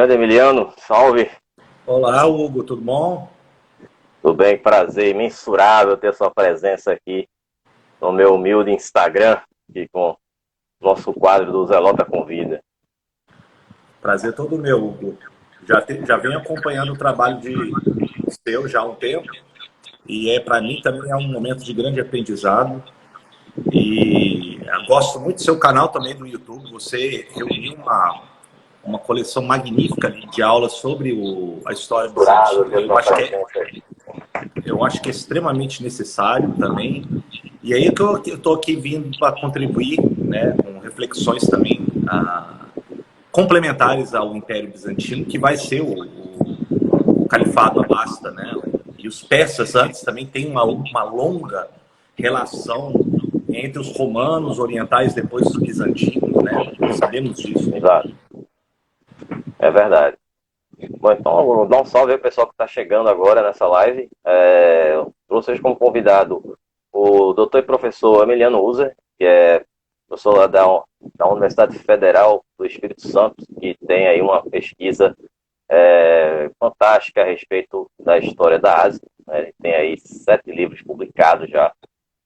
Grande Emiliano, salve. Olá, Hugo, tudo bom? Tudo bem? Prazer imensurável ter sua presença aqui no meu humilde Instagram, aqui com o nosso quadro do Zelota Convida. Prazer todo meu, Hugo. Já venho acompanhando o trabalho de seu já há um tempo e para mim também é um momento de grande aprendizado. E eu gosto muito do seu canal também do YouTube. Você reuniu uma coleção magnífica de aulas sobre a história Imensurável bizantina. ter sua presença aqui. Eu acho que é extremamente necessário também. E aí que eu estou aqui vindo para contribuir, né, com reflexões também complementares ao Império Bizantino, que vai ser o Califado Abássida, né? E os persas antes também têm uma longa relação entre os romanos orientais depois os bizantinos, né? Sabemos disso. Exato, é verdade. Bom, então, vou dar um salve aí ao pessoal que está chegando agora nessa live. Eu trouxe hoje como convidado o doutor e professor Emiliano User, que é professor lá da Universidade Federal do Espírito Santo, que tem aí uma pesquisa fantástica a respeito da história da Ásia. Ele tem aí 7 livros publicados já,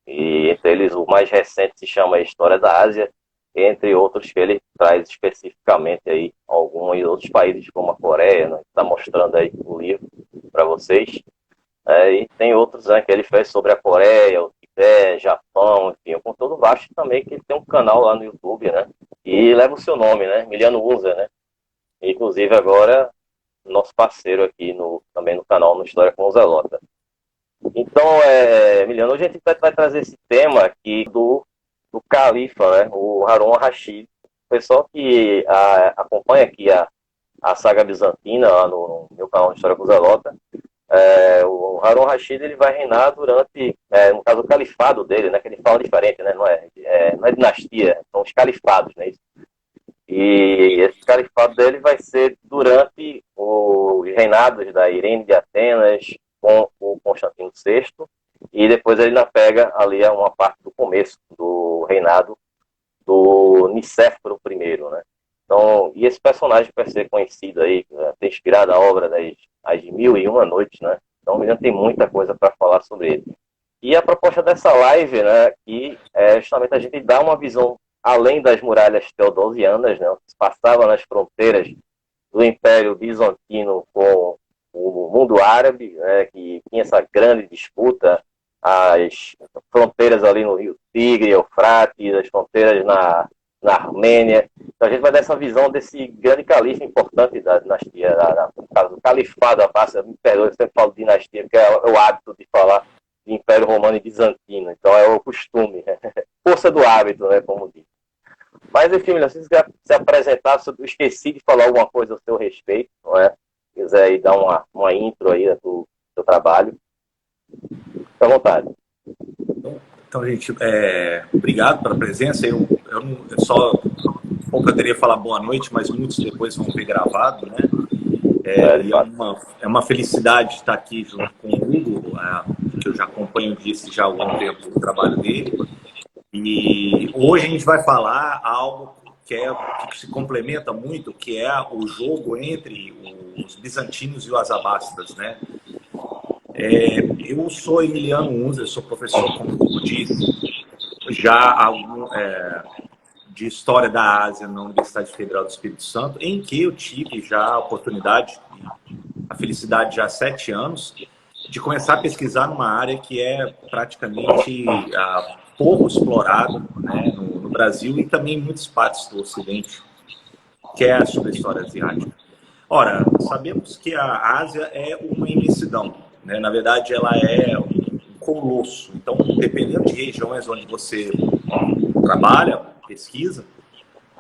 e entre eles o mais recente se chama História da Ásia, entre outros que ele traz especificamente aí alguns outros países como a Coreia, né? Está mostrando aí o livro para vocês. E tem outros, né, que ele fez sobre a Coreia, o Tibete, Japão, enfim, um conteúdo vasto também, que ele tem um canal lá no YouTube, né? E leva o seu nome, né? Emiliano User, né? Inclusive agora nosso parceiro aqui também no canal no História com o Zelota. Então, Emiliano, hoje a gente vai trazer esse tema aqui do califa, né, o Harun al-Rashid. O pessoal que acompanha aqui a saga bizantina lá no meu canal de História com Zelota, o Harun al-Rashid ele vai reinar durante, no caso, o califado dele, né, que ele fala diferente, né, não é dinastia, são os califados, né, isso. E esse califado dele vai ser durante os reinados da Irene de Atenas com o Constantino VI, e depois ele ainda pega ali uma parte do começo do reinado do Nicéforo I, né? Então, e esse personagem vai ser conhecido aí, ter inspirado a obra das Mil e Uma Noites, né? Então, o Emiliano tem muita coisa para falar sobre ele. E a proposta dessa live, né, que é justamente a gente dar uma visão além das muralhas teodosianas, né, que se passava nas fronteiras do Império Bizantino com o mundo árabe, né, que tinha essa grande disputa, as fronteiras ali no Rio Tigre, Eufrates, as fronteiras na Armênia. Então a gente vai dar essa visão desse grande califa importante da dinastia, no caso do califado Abbássida. Me perdoe, eu sempre falo dinastia, porque é o hábito de falar de Império Romano e Bizantino, então é o costume, força do hábito, né, como diz. Mas enfim, se você quiser se apresentar, eu esqueci de falar alguma coisa a seu respeito, não é? Se quiser aí dar uma intro aí do seu trabalho, fique à vontade. Então, gente, obrigado pela presença. Eu só poderia falar boa noite, mas muitos depois vão ver gravado, né? É uma felicidade estar aqui junto com o Hugo, que eu já acompanho disse já há algum tempo o trabalho dele. E hoje a gente vai falar algo que se complementa muito, que é o jogo entre os bizantinos e os abássidas, né? Eu sou Emiliano Unzer, sou professor, como eu disse, já de História da Ásia na Universidade Federal do Espírito Santo, em que eu tive já a oportunidade, a felicidade já há 7 anos, de começar a pesquisar numa área que é praticamente pouco explorada, né, no Brasil e também em muitas partes do Ocidente, que é sobre a história asiática. Ora, sabemos que a Ásia é uma imensidão, né? Na verdade, ela é um colosso. Então, dependendo de regiões onde você trabalha, pesquisa,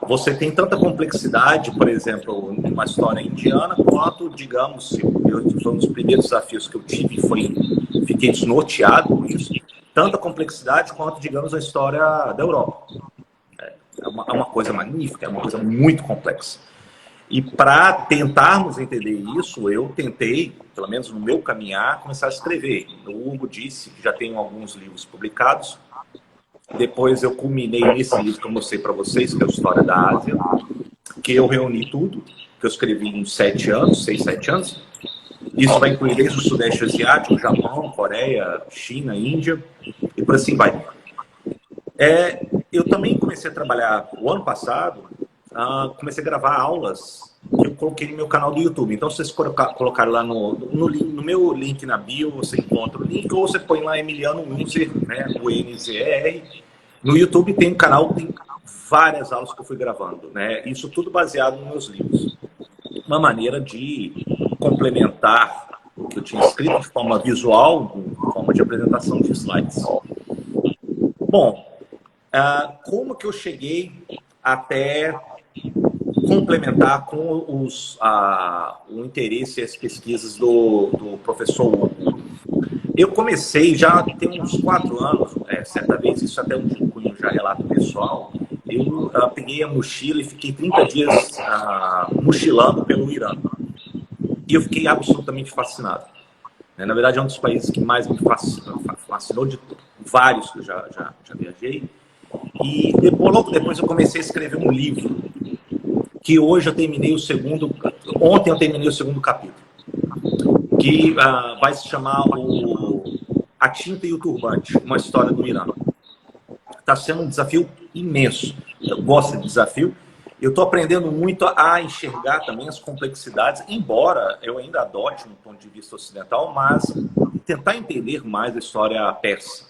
você tem tanta complexidade, por exemplo, numa história indiana, quanto, digamos, foi um dos primeiros desafios que eu tive, fiquei desnorteado com isso, tanta complexidade quanto, digamos, a história da Europa. É uma coisa magnífica, é uma coisa muito complexa. E para tentarmos entender isso, eu tentei, pelo menos no meu caminhar, começar a escrever. O Hugo disse que já tenho alguns livros publicados. Depois eu culminei nesse livro que eu mostrei para vocês, que é a História da Ásia, que eu reuni tudo que eu escrevi em 7 anos, 6, 7 anos. Isso vai incluir desde o Sudeste Asiático, Japão, Coreia, China, Índia, e por assim vai. Eu também comecei a trabalhar o ano passado, comecei a gravar aulas que eu coloquei no meu canal do YouTube. Então, se vocês colocarem lá no meu link na bio, você encontra o link, ou você põe lá Emiliano Unzer, né, UNZR. No YouTube tem um canal, tem várias aulas que eu fui gravando, né? Isso tudo baseado nos meus livros. Uma maneira de complementar o que eu tinha escrito de forma visual, de forma de apresentação de slides. Bom, como que eu cheguei até complementar com o interesse e as pesquisas do professor Hugo? Eu comecei já tem uns 4 anos, certa vez, isso até um cunho já relato pessoal, eu peguei a mochila e fiquei 30 dias mochilando pelo Irã. E eu fiquei absolutamente fascinado. Na verdade, é um dos países que mais me fascinou, de vários que eu já viajei. E logo depois eu comecei a escrever um livro, que hoje eu terminei o segundo... Ontem eu terminei o segundo capítulo, que vai se chamar A Tinta e o Turbante, uma história do Irã. Está sendo um desafio imenso. Eu gosto de desafio. Eu estou aprendendo muito a enxergar também as complexidades, embora eu ainda adote um ponto de vista ocidental, mas tentar entender mais a história persa,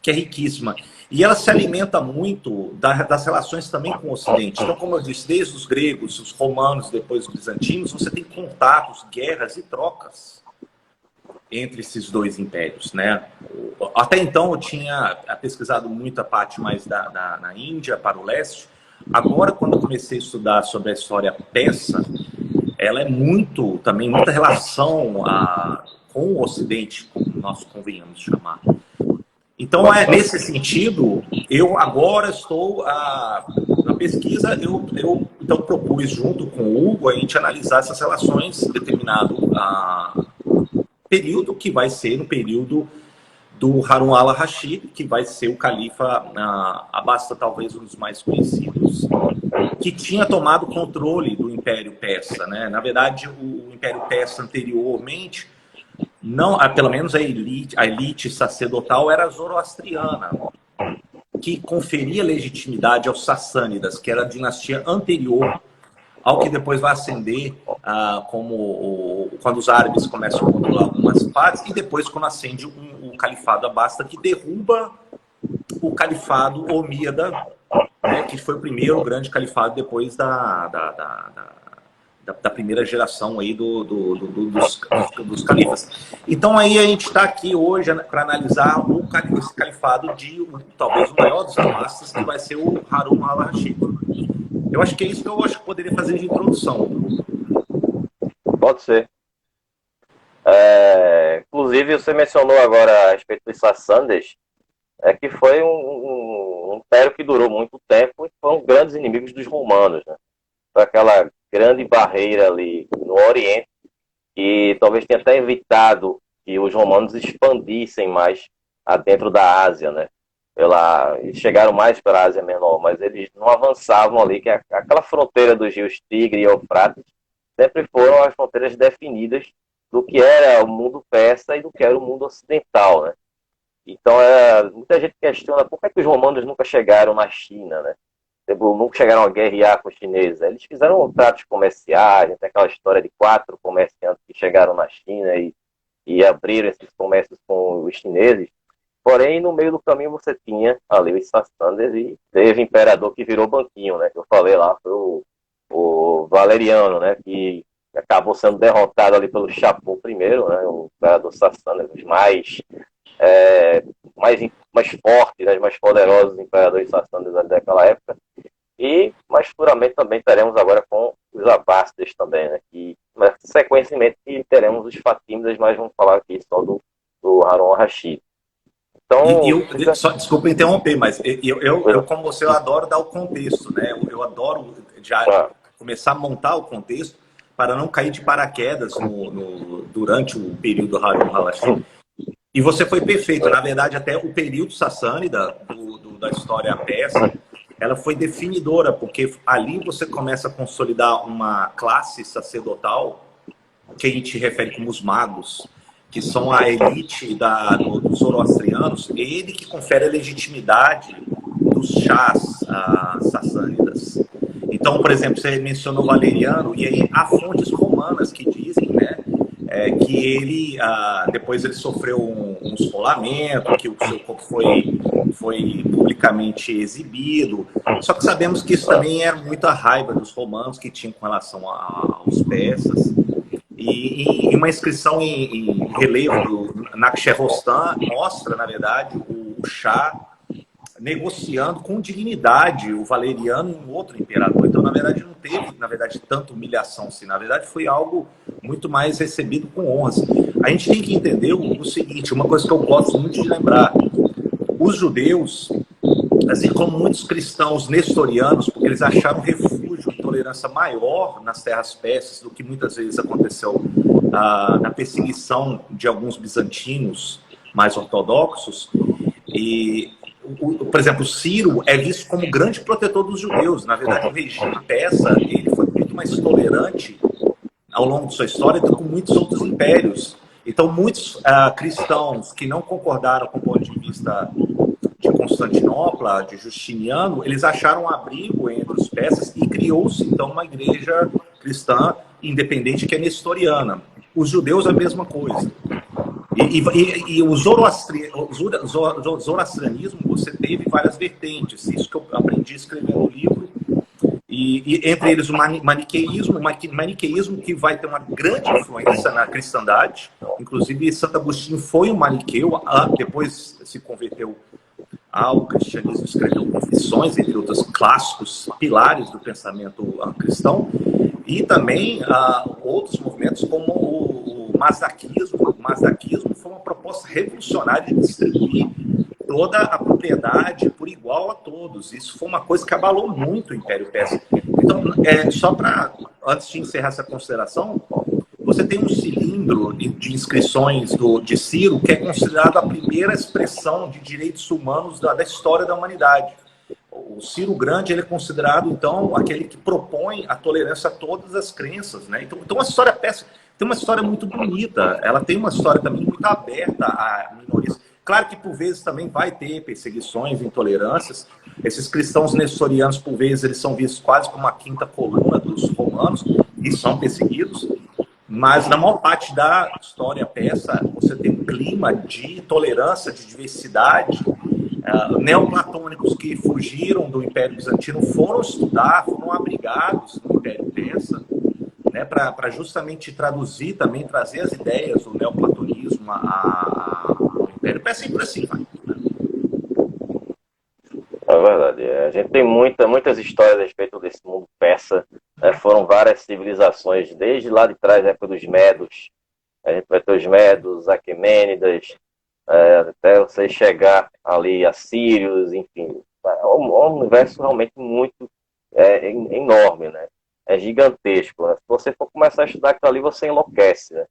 que é riquíssima. E ela se alimenta muito das relações também com o Ocidente. Então, como eu disse, desde os gregos, os romanos, depois os bizantinos, você tem contatos, guerras e trocas entre esses dois impérios, né? Até então eu tinha pesquisado muito a parte mais na Índia, para o leste. Agora, quando eu comecei a estudar sobre a história persa, ela é também muita relação com o Ocidente, como nós convenhamos chamar. Então, nesse sentido, eu agora estou na pesquisa, eu então propus junto com o Hugo a gente analisar essas relações em determinado período, que vai ser no período do Harun al-Rashid, que vai ser o califa Abbasita, talvez um dos mais conhecidos, que tinha tomado controle do Império Persa, né? Na verdade, o Império Persa anteriormente, não, pelo menos a elite sacerdotal era zoroastriana, que conferia legitimidade aos sassânidas, que era a dinastia anterior ao que depois vai ascender quando os árabes começam a controlar algumas partes, e depois quando ascende o califado Abbasita, que derruba o califado omíada, né, que foi o primeiro grande califado depois da primeira geração aí dos califas. Então aí a gente está aqui hoje para analisar esse califado de talvez o maior dos Abbásidas, que vai ser o Harun al-Rashid. Eu acho que é isso que eu acho que poderia fazer de introdução. Pode ser. Inclusive, você mencionou agora a respeito dos Sassânidas, que foi um império que durou muito tempo e foram grandes inimigos dos romanos, né? Foi aquela grande barreira ali no Oriente, que talvez tenha até evitado que os romanos expandissem mais dentro da Ásia, né? Eles chegaram mais para a Ásia Menor, mas eles não avançavam ali, que aquela fronteira dos rios Tigre e Eufrates sempre foram as fronteiras definidas do que era o mundo persa e do que era o mundo ocidental, né? Então, muita gente questiona por que os romanos nunca chegaram na China, né? Nunca chegaram a guerrear com os chineses. Eles fizeram tratos comerciais, tem aquela história de 4 comerciantes que chegaram na China e abriram esses comércios com os chineses. Porém, no meio do caminho você tinha ali os Sassânidas e teve imperador que virou banquinho, né? Que eu falei lá, foi o Valeriano, né? Que acabou sendo derrotado ali pelo Chapur I, né? O imperador Sassânida, os mais fortes, né? Os mais poderosos imperadores sassânidas daquela época. E mais futuramente também teremos agora com os Abbásidas também, né? Mas sequentemente teremos os Fatímidas, mas vamos falar aqui só do Harun al-Rashid. Então, desculpa interromper, mas eu, como você, eu adoro dar o contexto, né? Eu adoro já começar a montar o contexto para não cair de paraquedas durante o período Harun al-Rashid. E você foi perfeito. Na verdade, até o período sassânida da história persa, ela foi definidora, porque ali você começa a consolidar uma classe sacerdotal que a gente refere como os magos, que são a elite dos zoroastrianos, ele que confere a legitimidade dos chás sassânidas. Então, por exemplo, você mencionou Valeriano, e aí há fontes romanas que dizem, né, que ele, depois ele sofreu um esfolamento, que o seu corpo foi publicamente exibido. Só que sabemos que isso também era muita raiva dos romanos que tinham com relação aos persas. E uma inscrição em relevo do Naxerrostan mostra, na verdade, o chá negociando com dignidade o Valeriano e um outro imperador. Então, na verdade, não teve, tanta humilhação assim. Na verdade, foi algo muito mais recebido com honras. A gente tem que entender o seguinte, uma coisa que eu gosto muito de lembrar. Os judeus, assim como muitos cristãos nestorianos, porque eles acharam refúgio e tolerância maior nas terras persas do que muitas vezes aconteceu na perseguição de alguns bizantinos mais ortodoxos. E, por exemplo, Ciro é visto como grande protetor dos judeus. Na verdade, o regime persa ele foi muito mais tolerante ao longo de sua história do que muitos outros impérios. Então, muitos cristãos que não concordaram com o ponto de vista de Constantinopla, de Justiniano, eles acharam um abrigo entre os persas e criou-se, então, uma igreja cristã independente que é nestoriana. Os judeus, a mesma coisa. E o zoroastrianismo, você teve várias vertentes. Isso que eu aprendi escrevendo o livro. E entre eles o maniqueísmo que vai ter uma grande influência na cristandade. Inclusive, Santo Agostinho foi um maniqueu, depois se converteu ao cristianismo, escreveu Confissões, entre outros clássicos pilares do pensamento cristão. E também outros movimentos como o mazdaquismo. O mazdaquismo foi uma proposta revolucionária de distribuir toda a propriedade por igual a todos. Isso foi uma coisa que abalou muito o Império Persa. Então, só para, antes de encerrar essa consideração, você tem um cilindro de inscrições de Ciro que é considerado a primeira expressão de direitos humanos da história da humanidade. O Ciro Grande ele é considerado, então, aquele que propõe a tolerância a todas as crenças, né? Então a história persa tem uma história muito bonita, ela tem uma história também muito aberta a minorias. Claro que, por vezes, também vai ter perseguições, intolerâncias. Esses cristãos nestorianos, por vezes, eles são vistos quase como uma quinta coluna dos romanos e são perseguidos. Mas, na maior parte da história persa, você tem um clima de tolerância, de diversidade. Neoplatônicos que fugiram do Império Bizantino foram estudar, foram abrigados no Império Persa, né, para justamente traduzir, também trazer as ideias do neoplatonismo ao Império Persa e por assim vai. É verdade. A gente tem muitas histórias a respeito desse mundo persa. Foram várias civilizações, desde lá de trás, da época dos Medos. A gente vai ter os Medos, Aquemênidas, até você chegar ali a Sírios, enfim. É um universo realmente muito enorme, né? É gigantesco, né? Se você for começar a estudar aquilo ali, você enlouquece, né?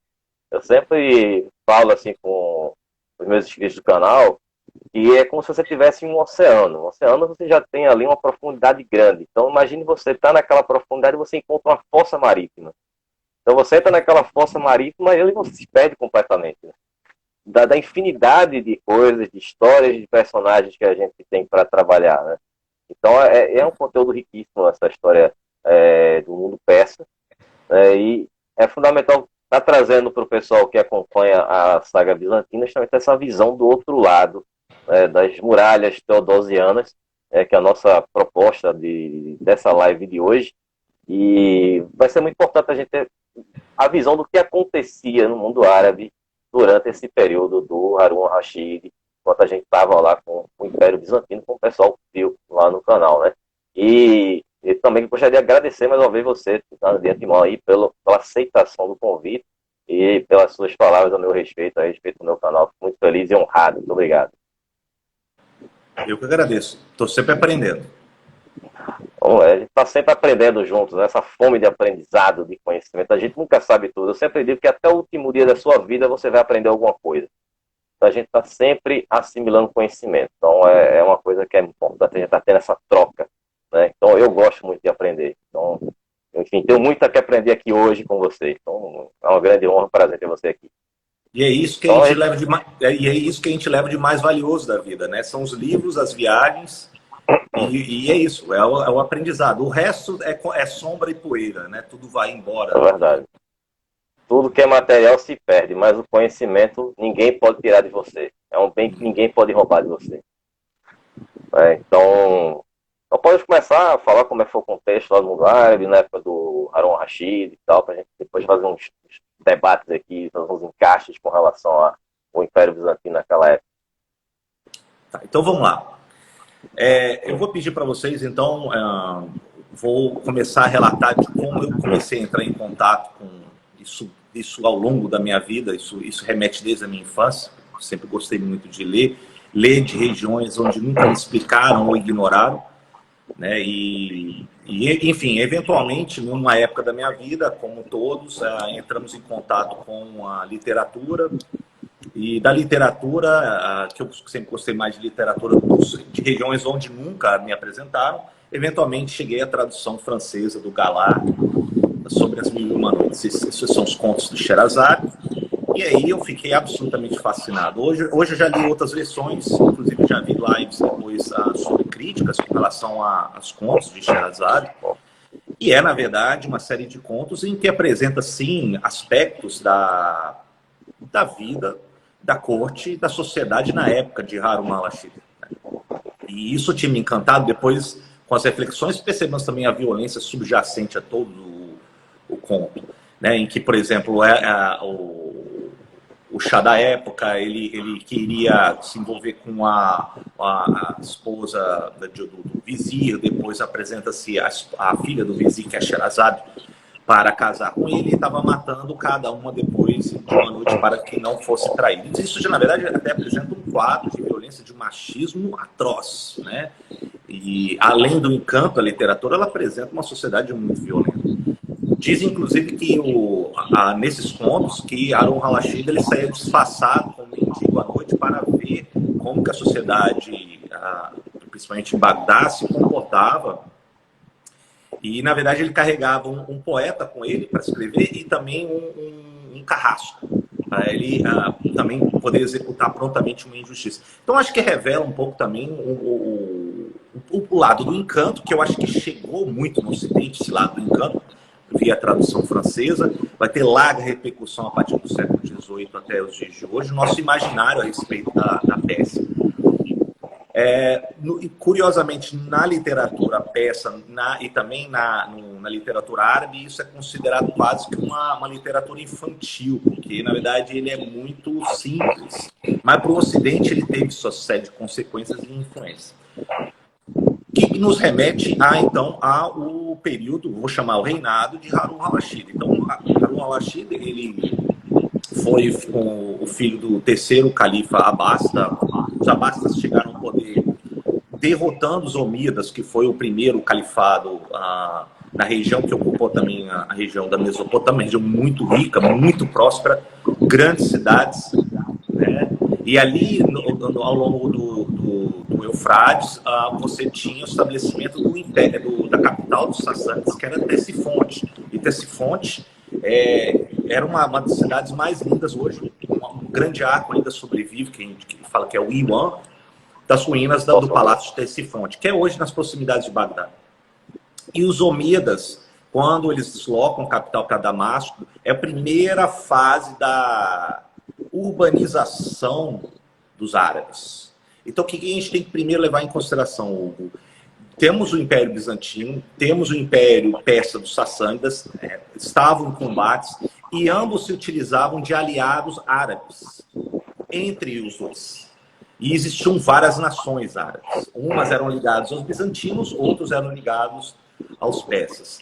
Eu sempre falo assim com os meus inscritos do canal, que é como se você tivesse um oceano. Um oceano você já tem ali uma profundidade grande. Então imagine você estar naquela profundidade e você encontra uma fossa marítima. Então você entra naquela fossa marítima e você se perde completamente, né? Da infinidade de coisas, de histórias, de personagens que a gente tem para trabalhar, né? Então é um conteúdo riquíssimo essa história do mundo persa, e é fundamental estar trazendo para o pessoal que acompanha a saga bizantina justamente essa visão do outro lado, das muralhas teodosianas, que é a nossa proposta dessa live de hoje. E vai ser muito importante a gente ter a visão do que acontecia no mundo árabe durante esse período do Harun al-Rashid, enquanto a gente estava lá com o Império Bizantino, como o pessoal viu lá no canal, né? E também gostaria de agradecer mais uma vez você, de antemão aí, pela aceitação do convite e pelas suas palavras a respeito do meu canal. Fico muito feliz e honrado. Muito obrigado. Eu que agradeço. Estou sempre aprendendo. Bom, a gente está sempre aprendendo juntos, né? Essa fome de aprendizado, de conhecimento. A gente nunca sabe tudo. Eu sempre digo que até o último dia da sua vida você vai aprender alguma coisa. Então a gente está sempre assimilando conhecimento. Então é uma coisa que é importante, a gente está tendo essa troca né? Então eu gosto muito de aprender. Então, enfim, tenho muito a que aprender aqui hoje com você. Então, é uma grande honra, um prazer ter você aqui. E é isso que a gente leva de e é isso que a gente leva de mais valioso da vida, né? São os livros, as viagens, e é isso, é o aprendizado. O resto é sombra e poeira, né? Tudo vai embora. É verdade. Tudo que é material se perde, mas o conhecimento ninguém pode tirar de você. É um bem que ninguém pode roubar de você. Então pode começar a falar como é que foi o contexto lá no Mugabe, na época do Harun Rashid e tal, para a gente depois fazer uns debates aqui, fazer uns encaixes com relação ao Império Bizantino naquela época. Tá, então vamos lá. Eu vou pedir para vocês, então, vou começar a relatar de como eu comecei a entrar em contato com isso ao longo da minha vida, isso remete desde a minha infância, eu sempre gostei muito de ler de regiões onde nunca me explicaram ou ignoraram, né? Enfim, eventualmente, numa época da minha vida, como todos, entramos em contato com a literatura, e da literatura, que eu sempre gostei mais de literatura de regiões onde nunca me apresentaram, eventualmente cheguei à tradução francesa do Galard sobre as Mil e Uma Noites. Esses são os contos de Sherazade. E aí eu fiquei absolutamente fascinado. Hoje eu já li outras versões, inclusive já vi lives depois sobre críticas com relação aos contos de Sherazade. E na verdade, uma série de contos em que apresenta, sim, aspectos da vida, da corte, da sociedade na época de Harun al-Rashid. E isso tinha me encantado. Depois, com as reflexões, percebemos também a violência subjacente a todo o conto, né? Em que, por exemplo, o Shah da época, ele queria se envolver com a esposa do vizir, depois apresenta-se a filha do vizir, que é Sherazade, para casar com ele, e estava matando cada uma depois de uma noite para que não fosse traído. Isso, na verdade, até apresenta um quadro de violência, de machismo atroz, né? E, além do encanto da literatura, ela apresenta uma sociedade muito violenta. Diz, inclusive, que nesses contos, que Harun al-Rashid ele saía disfarçado como mendigo à noite para ver como que a sociedade, principalmente em Bagdá, se comportava. E, na verdade, ele carregava um poeta com ele para escrever e também um carrasco, para ele também poder executar prontamente uma injustiça. Então, acho que revela um pouco também o lado do encanto, que eu acho que chegou muito no Ocidente, esse lado do encanto, via a tradução francesa, vai ter larga repercussão a partir do século XVIII até os dias de hoje, o nosso imaginário a respeito da Pérsia. Curiosamente, na literatura persa e também na literatura árabe, isso é considerado quase que uma literatura infantil, porque, na verdade, ele é muito simples. Mas, para o Ocidente, ele teve sua série de consequências e influências. Que nos remete, então, ao período, vou chamar o reinado de Harun al-Rashid. Então, Harun al-Rashid, ele foi o filho do terceiro califa Abássida. Os Abássidas chegaram ao poder derrotando os Omíadas, que foi o primeiro califado na região que ocupou também a região da Mesopotâmia, região muito rica, muito próspera, grandes cidades, né? E ali, ao longo do Eufrates, você tinha o estabelecimento do império, da capital dos Sassânidas, que era Ctesifonte. E Ctesifonte era uma das cidades mais lindas hoje. Um grande arco ainda sobrevive, que a gente fala que é o Iwan, das ruínas do Palácio de Ctesifonte, que é hoje nas proximidades de Bagdá. E os Omíadas, quando eles deslocam a capital para Damasco, é a primeira fase da urbanização dos árabes. Então, o que a gente tem que primeiro levar em consideração, Hugo? Temos o Império Bizantino, temos o Império Persa dos Sassânidas, estavam em combates, e ambos se utilizavam de aliados árabes, entre os dois. E existiam várias nações árabes. Umas eram ligadas aos bizantinos, outros eram ligados aos persas.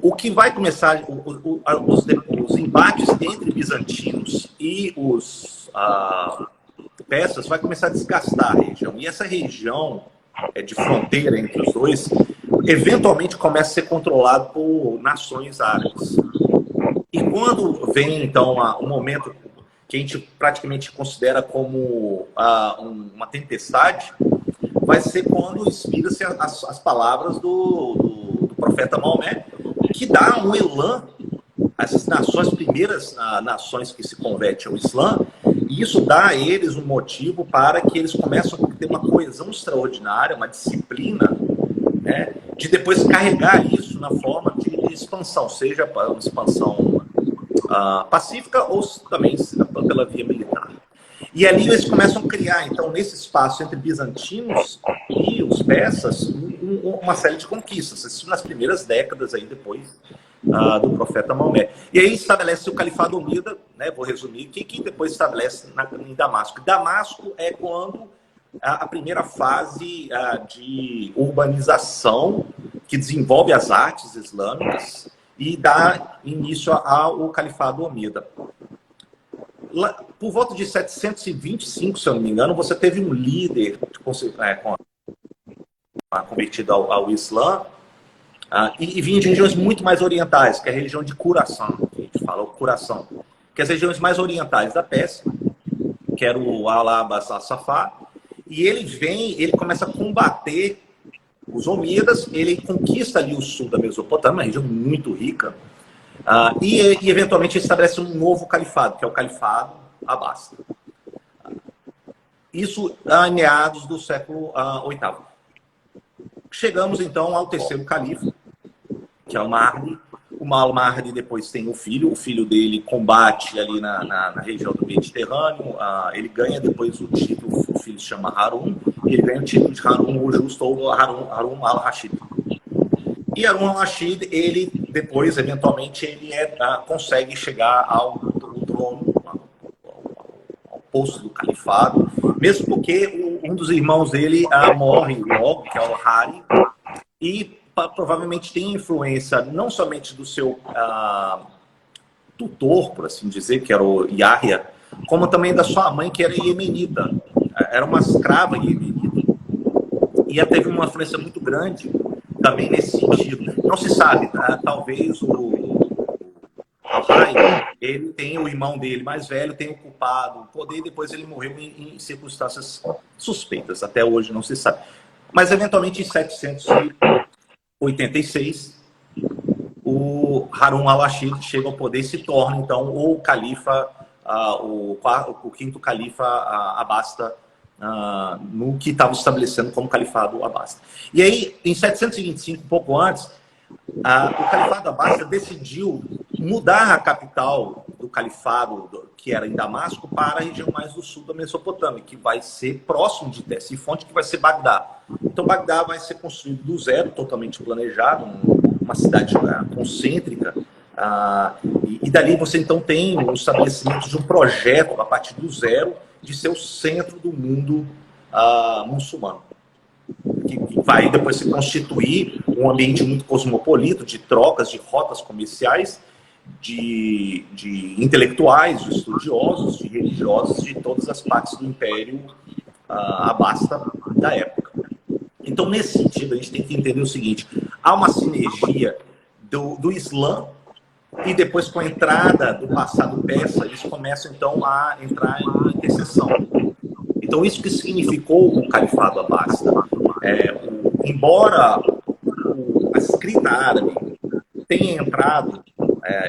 O que vai começar, os embates entre bizantinos e os persas vai começar a desgastar a região. E essa região de fronteira entre os dois, eventualmente começa a ser controlada por nações árabes. E quando vem, então, um momento que a gente praticamente considera como uma tempestade, vai ser quando inspira-se as palavras do profeta Maomé, que dá um elan a essas nações, primeiras nações que se convertem ao Islã, e isso dá a eles um motivo para que eles começam a ter uma coesão extraordinária, uma disciplina, né, de depois carregar isso na forma de expansão, seja uma expansão pacífica ou também pela via militar. E ali eles começam a criar, então, nesse espaço entre bizantinos e os persas, uma série de conquistas. Isso nas primeiras décadas aí depois do profeta Maomé. E aí estabelece o Califado Omida, né, vou resumir, que depois estabelece em Damasco. Damasco é quando a primeira fase de urbanização que desenvolve as artes islâmicas e dá início ao Califado Omida. Por volta de 725, se eu não me engano, você teve um líder convertido ao Islã e vinha de regiões muito mais orientais, que é a região de Khurasan, que a gente fala, o Khurasan, que é as regiões mais orientais da Pérsia, que era o Al-Abbas al-Safar, e ele começa a combater os Omíadas, ele conquista ali o sul da Mesopotâmia, uma região muito rica, e eventualmente estabelece um novo califado, que é o Califado Abássida. Isso em meados do século VIII. Chegamos então ao terceiro califa, que é o Mahdi. O Mahdi depois tem o filho dele combate ali na região do Mediterrâneo, ele ganha depois o título, o filho se chama Harun, e ele ganha o título de Harun o Justo ou Harun al-Rashid. E Harun al-Rashid, ele depois, eventualmente, ele consegue chegar ao trono, ao posto do califado, mesmo porque um dos irmãos dele morre logo, que é o Hari, e provavelmente tem influência não somente do seu tutor, por assim dizer, que era o Yahya, como também da sua mãe, que era iemenita. Era uma escrava iemenita. E ela teve uma influência muito grande também nesse sentido. Não se sabe, talvez o Rai, ele tem o irmão dele mais velho, tem ocupado o poder, e depois ele morreu em circunstâncias suspeitas. Até hoje não se sabe. Mas, eventualmente, em 786, o Harun al-Rashid chega ao poder e se torna, então, o califa, o quinto califa abasta, no que estava estabelecendo como califado abasta. E aí, em 725, um pouco antes, o califado abasta decidiu mudar a capital do califado, que era em Damasco, para a região mais do sul da Mesopotâmia, que vai ser próximo de Ctesifonte, que vai ser Bagdá. Então, Bagdá vai ser construído do zero, totalmente planejado, uma cidade concêntrica, e dali você então tem o estabelecimento de um projeto a partir do zero de ser o centro do mundo muçulmano, que vai depois se constituir um ambiente muito cosmopolita, de trocas, de rotas comerciais, de intelectuais, de estudiosos, de religiosos, de todas as partes do Império Abasta da época. Então, nesse sentido, a gente tem que entender o seguinte: há uma sinergia do Islã, e depois, com a entrada do passado persa, eles começam então a entrar em interseção. Então, isso que significou o Califado Abasta. Embora a escrita árabe tenha entrado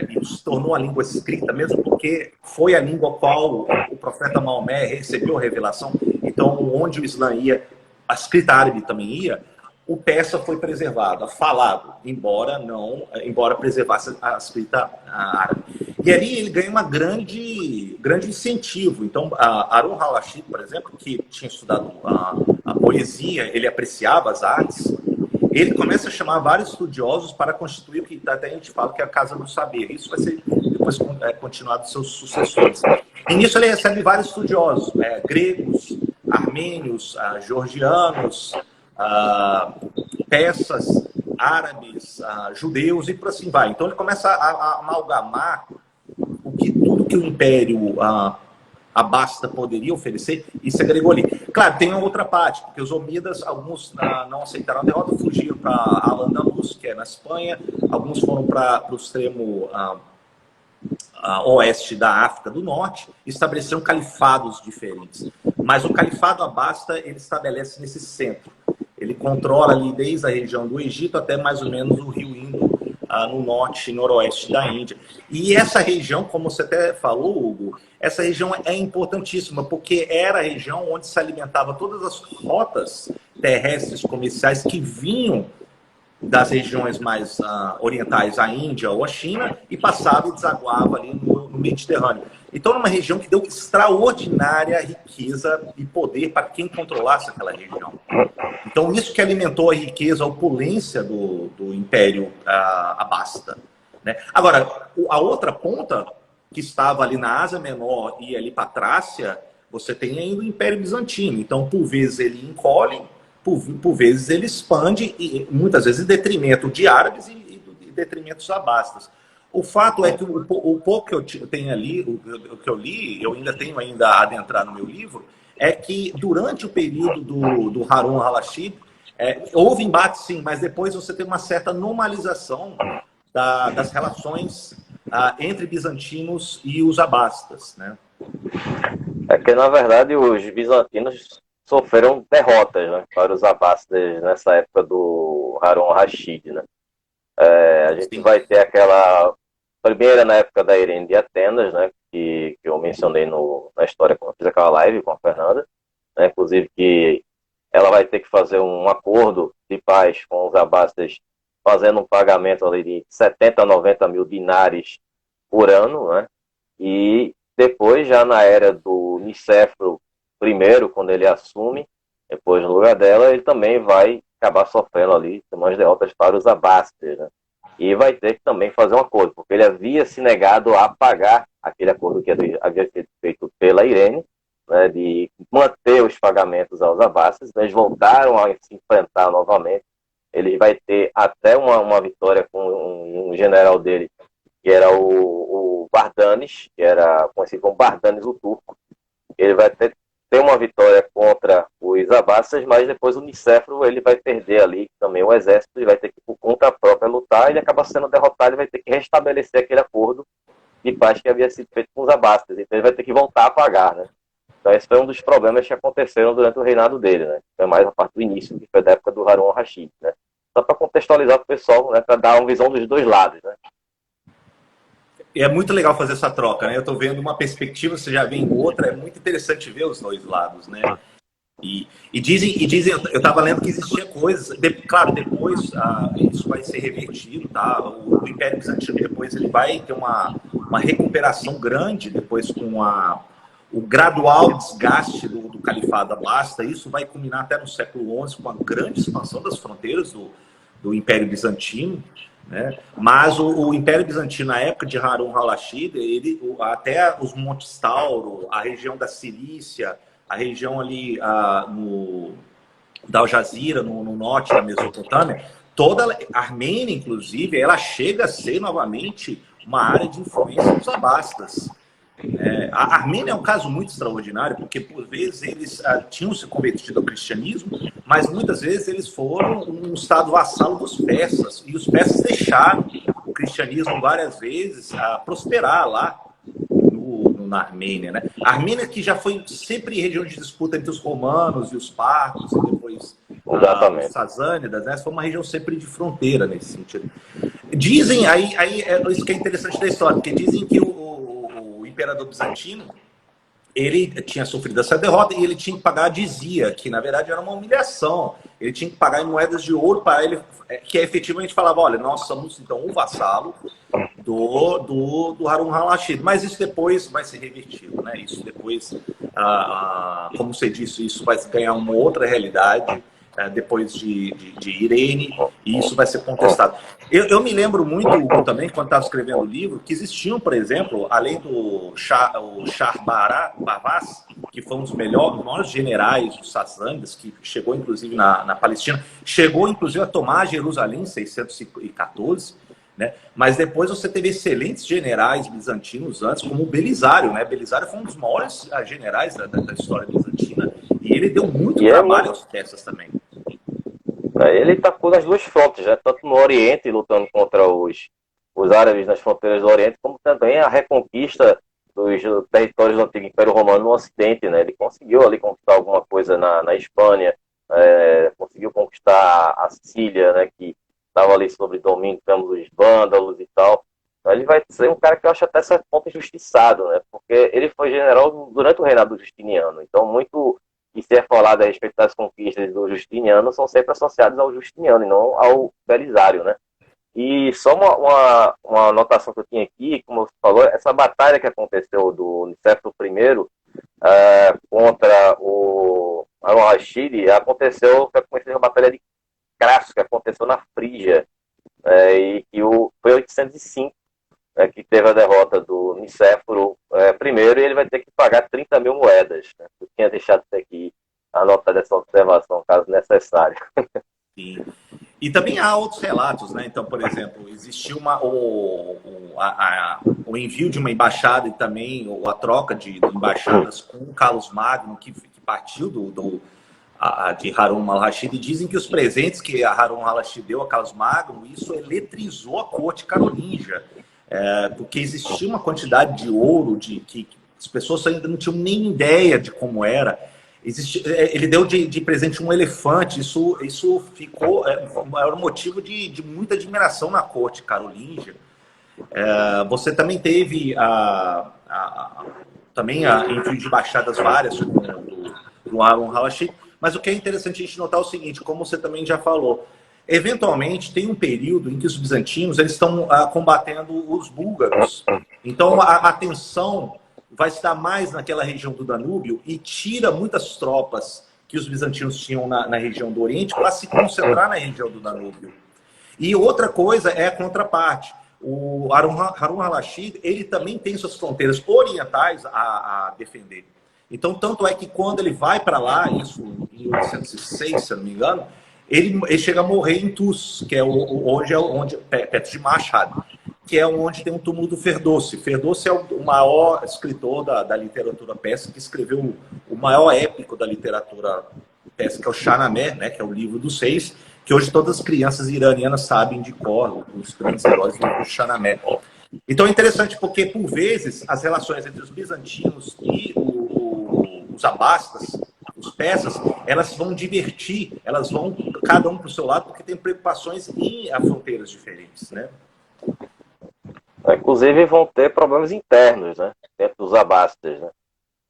e se tornou a língua escrita, mesmo porque foi a língua qual o profeta Maomé recebeu a revelação, então onde o Islã ia, a escrita árabe também ia, o persa foi preservado, falado, embora preservasse a escrita árabe. E ali ele ganha uma grande incentivo. Então, Harun al-Rashid, por exemplo, que tinha estudado a poesia, ele apreciava as artes, ele começa a chamar vários estudiosos para constituir o que até a gente fala que é a Casa do Saber. Isso vai ser depois continuado dos seus sucessores. E nisso ele recebe vários estudiosos, gregos, armênios, georgianos, persas, árabes, judeus e por assim vai. Então ele começa a amalgamar tudo que o Império Abasta poderia oferecer e se agregou ali. Claro, tem uma outra parte, porque os Omíadas, alguns não aceitaram a derrota, fugiram para Al-Andalus, que é na Espanha, alguns foram para o extremo oeste da África do Norte, e estabeleceram califados diferentes. Mas o Califado Abasta, ele estabelece nesse centro. Ele controla ali desde a região do Egito até mais ou menos o rio Indo, no norte e noroeste da Índia. E essa região, como você até falou, Hugo, essa região é importantíssima, porque era a região onde se alimentava todas as rotas terrestres comerciais que vinham das regiões mais orientais, a Índia ou a China, e passava e desaguava ali no Mediterrâneo. Então, era uma região que deu extraordinária riqueza e poder para quem controlasse aquela região. Então, isso que alimentou a riqueza, a opulência do Império Abasta. Né? Agora, a outra ponta, que estava ali na Ásia Menor e ali para a Trácia, você tem ainda o Império Bizantino. Então, por vezes ele encolhe, por vezes ele expande, e muitas vezes em detrimento de árabes e em detrimento dos abastas. O fato é que o pouco que eu tenho ali, o que eu li, eu ainda tenho a adentrar no meu livro, é que durante o período do Harun al-Rashid, houve embate sim, mas depois você tem uma certa normalização das relações entre bizantinos e os abastas, né? É que, na verdade, os bizantinos sofreram derrotas, né, para os abássidas nessa época do Harun al-Rashid, né? A gente Sim. vai ter aquela primeira na época da Irene de Atenas, né, que eu mencionei na história quando eu fiz aquela live com a Fernanda, né, inclusive que ela vai ter que fazer um acordo de paz com os abássidas, fazendo um pagamento ali de 70 a 90 mil dinares por ano, né? E depois, já na era do Nicéforo I, quando ele assume, depois no lugar dela, ele também vai acabar sofrendo ali umas derrotas para os abássidas, né? E vai ter que também fazer um acordo, porque ele havia se negado a pagar aquele acordo que havia sido feito pela Irene, né, de manter os pagamentos aos abássidas. Eles voltaram a se enfrentar novamente. Ele vai ter até uma vitória com um general dele, que era o Bardanes, que era conhecido como Bardanes o Turco. Ele vai ter uma vitória contra os abássidas, mas depois o Nicéforo ele vai perder ali também o exército, ele vai ter que, por conta própria, lutar, ele acaba sendo derrotado, ele vai ter que restabelecer aquele acordo de paz que havia sido feito com os abássidas, então ele vai ter que voltar a pagar, né? Então esse foi um dos problemas que aconteceram durante o reinado dele, né? Foi mais a parte do início, que foi da época do Harun al-Rashid, né? Só para contextualizar para o pessoal, né, para dar uma visão dos dois lados, né? É muito legal fazer essa troca, né? Eu estou vendo uma perspectiva, você já vê em outra, é muito interessante ver os dois lados, né? E dizem, eu estava lendo que existia coisas, claro, depois isso vai ser revertido, tá? O Império Bizantino depois ele vai ter uma recuperação grande depois com o gradual desgaste do Califado Abasta. Isso vai culminar até no século XI com a grande expansão das fronteiras do Império Bizantino, né? Mas o Império Bizantino, na época de Harun al-Rashid, até os Montes Tauro, a região da Cilícia, a região ali da Al Jazira, no norte da Mesopotâmia, toda a Armênia, inclusive, ela chega a ser novamente uma área de influência dos abastas. A Armênia é um caso muito extraordinário, porque por vezes eles tinham se convertido ao cristianismo, mas muitas vezes eles foram um estado vassalo dos persas, e os persas deixaram o cristianismo várias vezes prosperar lá na Armênia, né? A Armênia que já foi sempre região de disputa entre os romanos e os partos, e depois os sazânidas, né? Foi uma região sempre de fronteira nesse sentido. Dizem, aí isso que é interessante da história, porque dizem que o imperador bizantino, ele tinha sofrido essa derrota e ele tinha que pagar a dizia, que na verdade era uma humilhação. Ele tinha que pagar em moedas de ouro para ele, que efetivamente falava, olha, nós somos então um vassalo do Harun al-Rashid. Mas isso depois vai ser revertido, né? Isso depois, como você disse, isso vai ganhar uma outra realidade depois de Irene, e isso vai ser contestado. Eu me lembro muito, Hugo, também, quando estava escrevendo o livro, que existiam, por exemplo, além do Shah Bavaz, que foi um dos maiores generais dos Sassânidas, que chegou inclusive na Palestina, chegou inclusive a tomar Jerusalém em 614, né? Mas depois você teve excelentes generais bizantinos antes, como o Belisário, né? Belisário foi um dos maiores generais da história bizantina, e ele deu muito trabalho aos persas também. Ele atacou nas duas frontes, né? Tanto no Oriente, lutando contra os árabes nas fronteiras do Oriente, como também a reconquista dos territórios do antigo Império Romano no Ocidente, né? Ele conseguiu ali conquistar alguma coisa na Espanha, conseguiu conquistar a Sicília, né? Que estava ali sob domínio, digamos, dos vândalos e tal. Então ele vai ser um cara que eu acho até certo ponto injustiçado, né? Porque ele foi general durante o reinado do Justiniano. Então muito que se é falado a respeito das conquistas do Justiniano são sempre associadas ao Justiniano e não ao Belisário, né? E só uma anotação que eu tinha aqui, como você falou, essa batalha que aconteceu do Nicéforo I contra o Harun al-Rashid aconteceu, que aconteceu uma batalha de Crasso, que aconteceu na Frígia, e que foi 805, que teve a derrota do Nicéforo I, e ele vai ter que pagar 30 mil moedas. Né? Eu tinha deixado isso aqui, anotado essa observação, caso necessário. Sim. E também há outros relatos, né? Então, por exemplo, existiu o envio de uma embaixada e também a troca de embaixadas com o Carlos Magno, que partiu de Harun al-Rashid. E dizem que os presentes que a Harun al-Rashid deu a Carlos Magno, isso eletrizou a corte carolíngia, porque existia uma quantidade de ouro que as pessoas ainda não tinham nem ideia de como era. Ele deu de presente um elefante, isso ficou era um motivo de muita admiração na corte carolíngia. Você também teve também envio de embaixadas várias do Harun al-Rashid, mas o que é interessante a gente notar é o seguinte, como você também já falou, eventualmente tem um período em que os bizantinos eles estão combatendo os búlgaros, então a atenção vai estar mais naquela região do Danúbio e tira muitas tropas que os bizantinos tinham na região do Oriente para se concentrar na região do Danúbio. E outra coisa é a contraparte. O Harun al-Rashid, ele também tem suas fronteiras orientais a defender. Então, tanto é que quando ele vai para lá, isso em 806, se eu não me engano, ele chega a morrer em Tus, que é onde perto de Mashhad, que é onde tem um túmulo do Ferdowsi. Ferdowsi é o maior escritor da literatura persa, que escreveu o maior épico da literatura persa, que é o Shahnameh, né, que é o livro dos seis, que hoje todas as crianças iranianas sabem de cor, os grandes heróis do Shahnameh. Então é interessante porque, por vezes, as relações entre os bizantinos e os abássidas, os persas, elas vão divertir, elas vão cada um para o seu lado, porque tem preocupações em fronteiras diferentes, né? Inclusive vão ter problemas internos, né, dentro dos abássidas, né?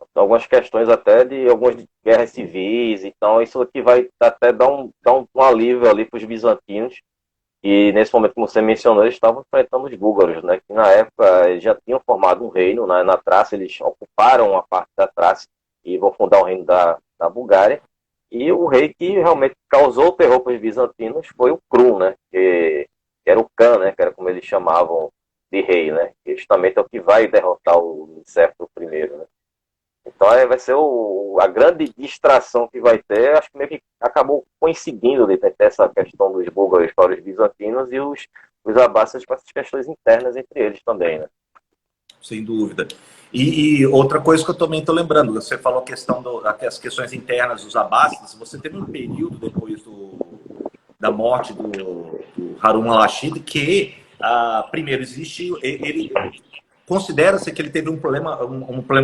Então, algumas questões até de algumas guerras civis, então isso aqui vai até dar um alívio ali para os bizantinos, e nesse momento, como você mencionou, eles estavam enfrentando os búlgaros, né, que na época eles já tinham formado um reino, né, na Trácia, eles ocuparam uma parte da Trácia e vão fundar o reino da Bulgária, e o rei que realmente causou terror para os bizantinos foi o Krum, né, que era o Khan, né, que era como eles chamavam de rei, né, que justamente é o que vai derrotar o Nicéforo I, né. Então vai ser a grande distração que vai ter, acho que meio que acabou coincidindo de ter essa questão dos búlgaros para os bizantinos e os abássidas para essas questões internas entre eles também, né. Sem dúvida. E outra coisa que eu também estou lembrando, você falou a questão as questões internas dos abássidas, você teve um período depois da morte do Harun al-Rashid que, primeiro, ele considera-se que ele teve um problema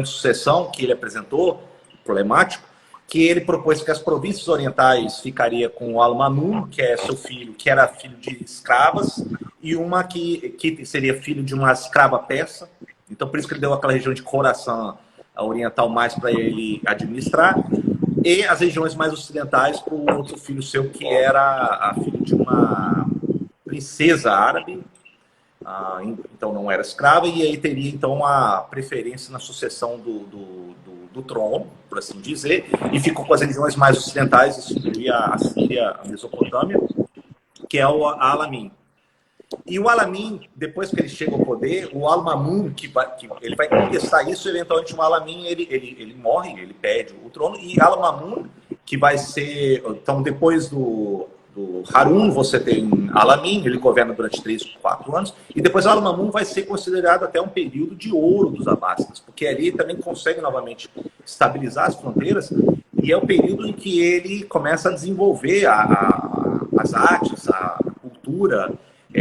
de sucessão que ele apresentou, problemático, que ele propôs que as províncias orientais ficaria com o Al-Mamun, que é seu filho, que era filho de escravas, e uma que seria filho de uma escrava persa. Então, por isso que ele deu aquela região de Khorasan oriental mais para ele administrar, e as regiões mais ocidentais para o outro filho seu, que era a filho de uma princesa árabe, então não era escrava, e aí teria então a preferência na sucessão do trono, por assim dizer, e ficou com as regiões mais ocidentais, isso incluía a Síria, a Mesopotâmia, que é o Alamin. E o Alamin, depois que ele chega ao poder, o Al-Mamun, ele vai contestar isso, eventualmente o Alamin, ele morre, ele perde o trono, e Al-Mamun, que vai ser, então depois do Harun, você tem Alamin, ele governa durante 3 ou 4 anos, e depois Al-Mamun vai ser considerado até um período de ouro dos abássidas, porque ali ele também consegue novamente estabilizar as fronteiras, e é o período em que ele começa a desenvolver as artes, a cultura,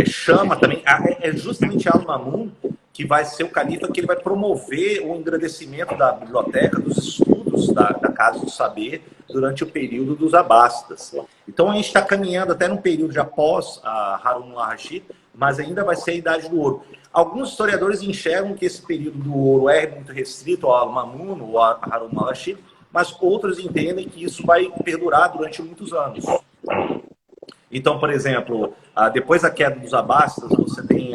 chama também, é justamente Al-Mamun que vai ser o califa que ele vai promover o engrandecimento da biblioteca, dos estudos da Casa do Saber durante o período dos Abássidas. Então a gente está caminhando até num período já pós a Harun al-Rashid, mas ainda vai ser a Idade do Ouro. Alguns historiadores enxergam que esse período do ouro é muito restrito ao Al-Mamun ou a Harun al-Rashid, mas outros entendem que isso vai perdurar durante muitos anos. Então, por exemplo, depois da queda dos Abássidas, você tem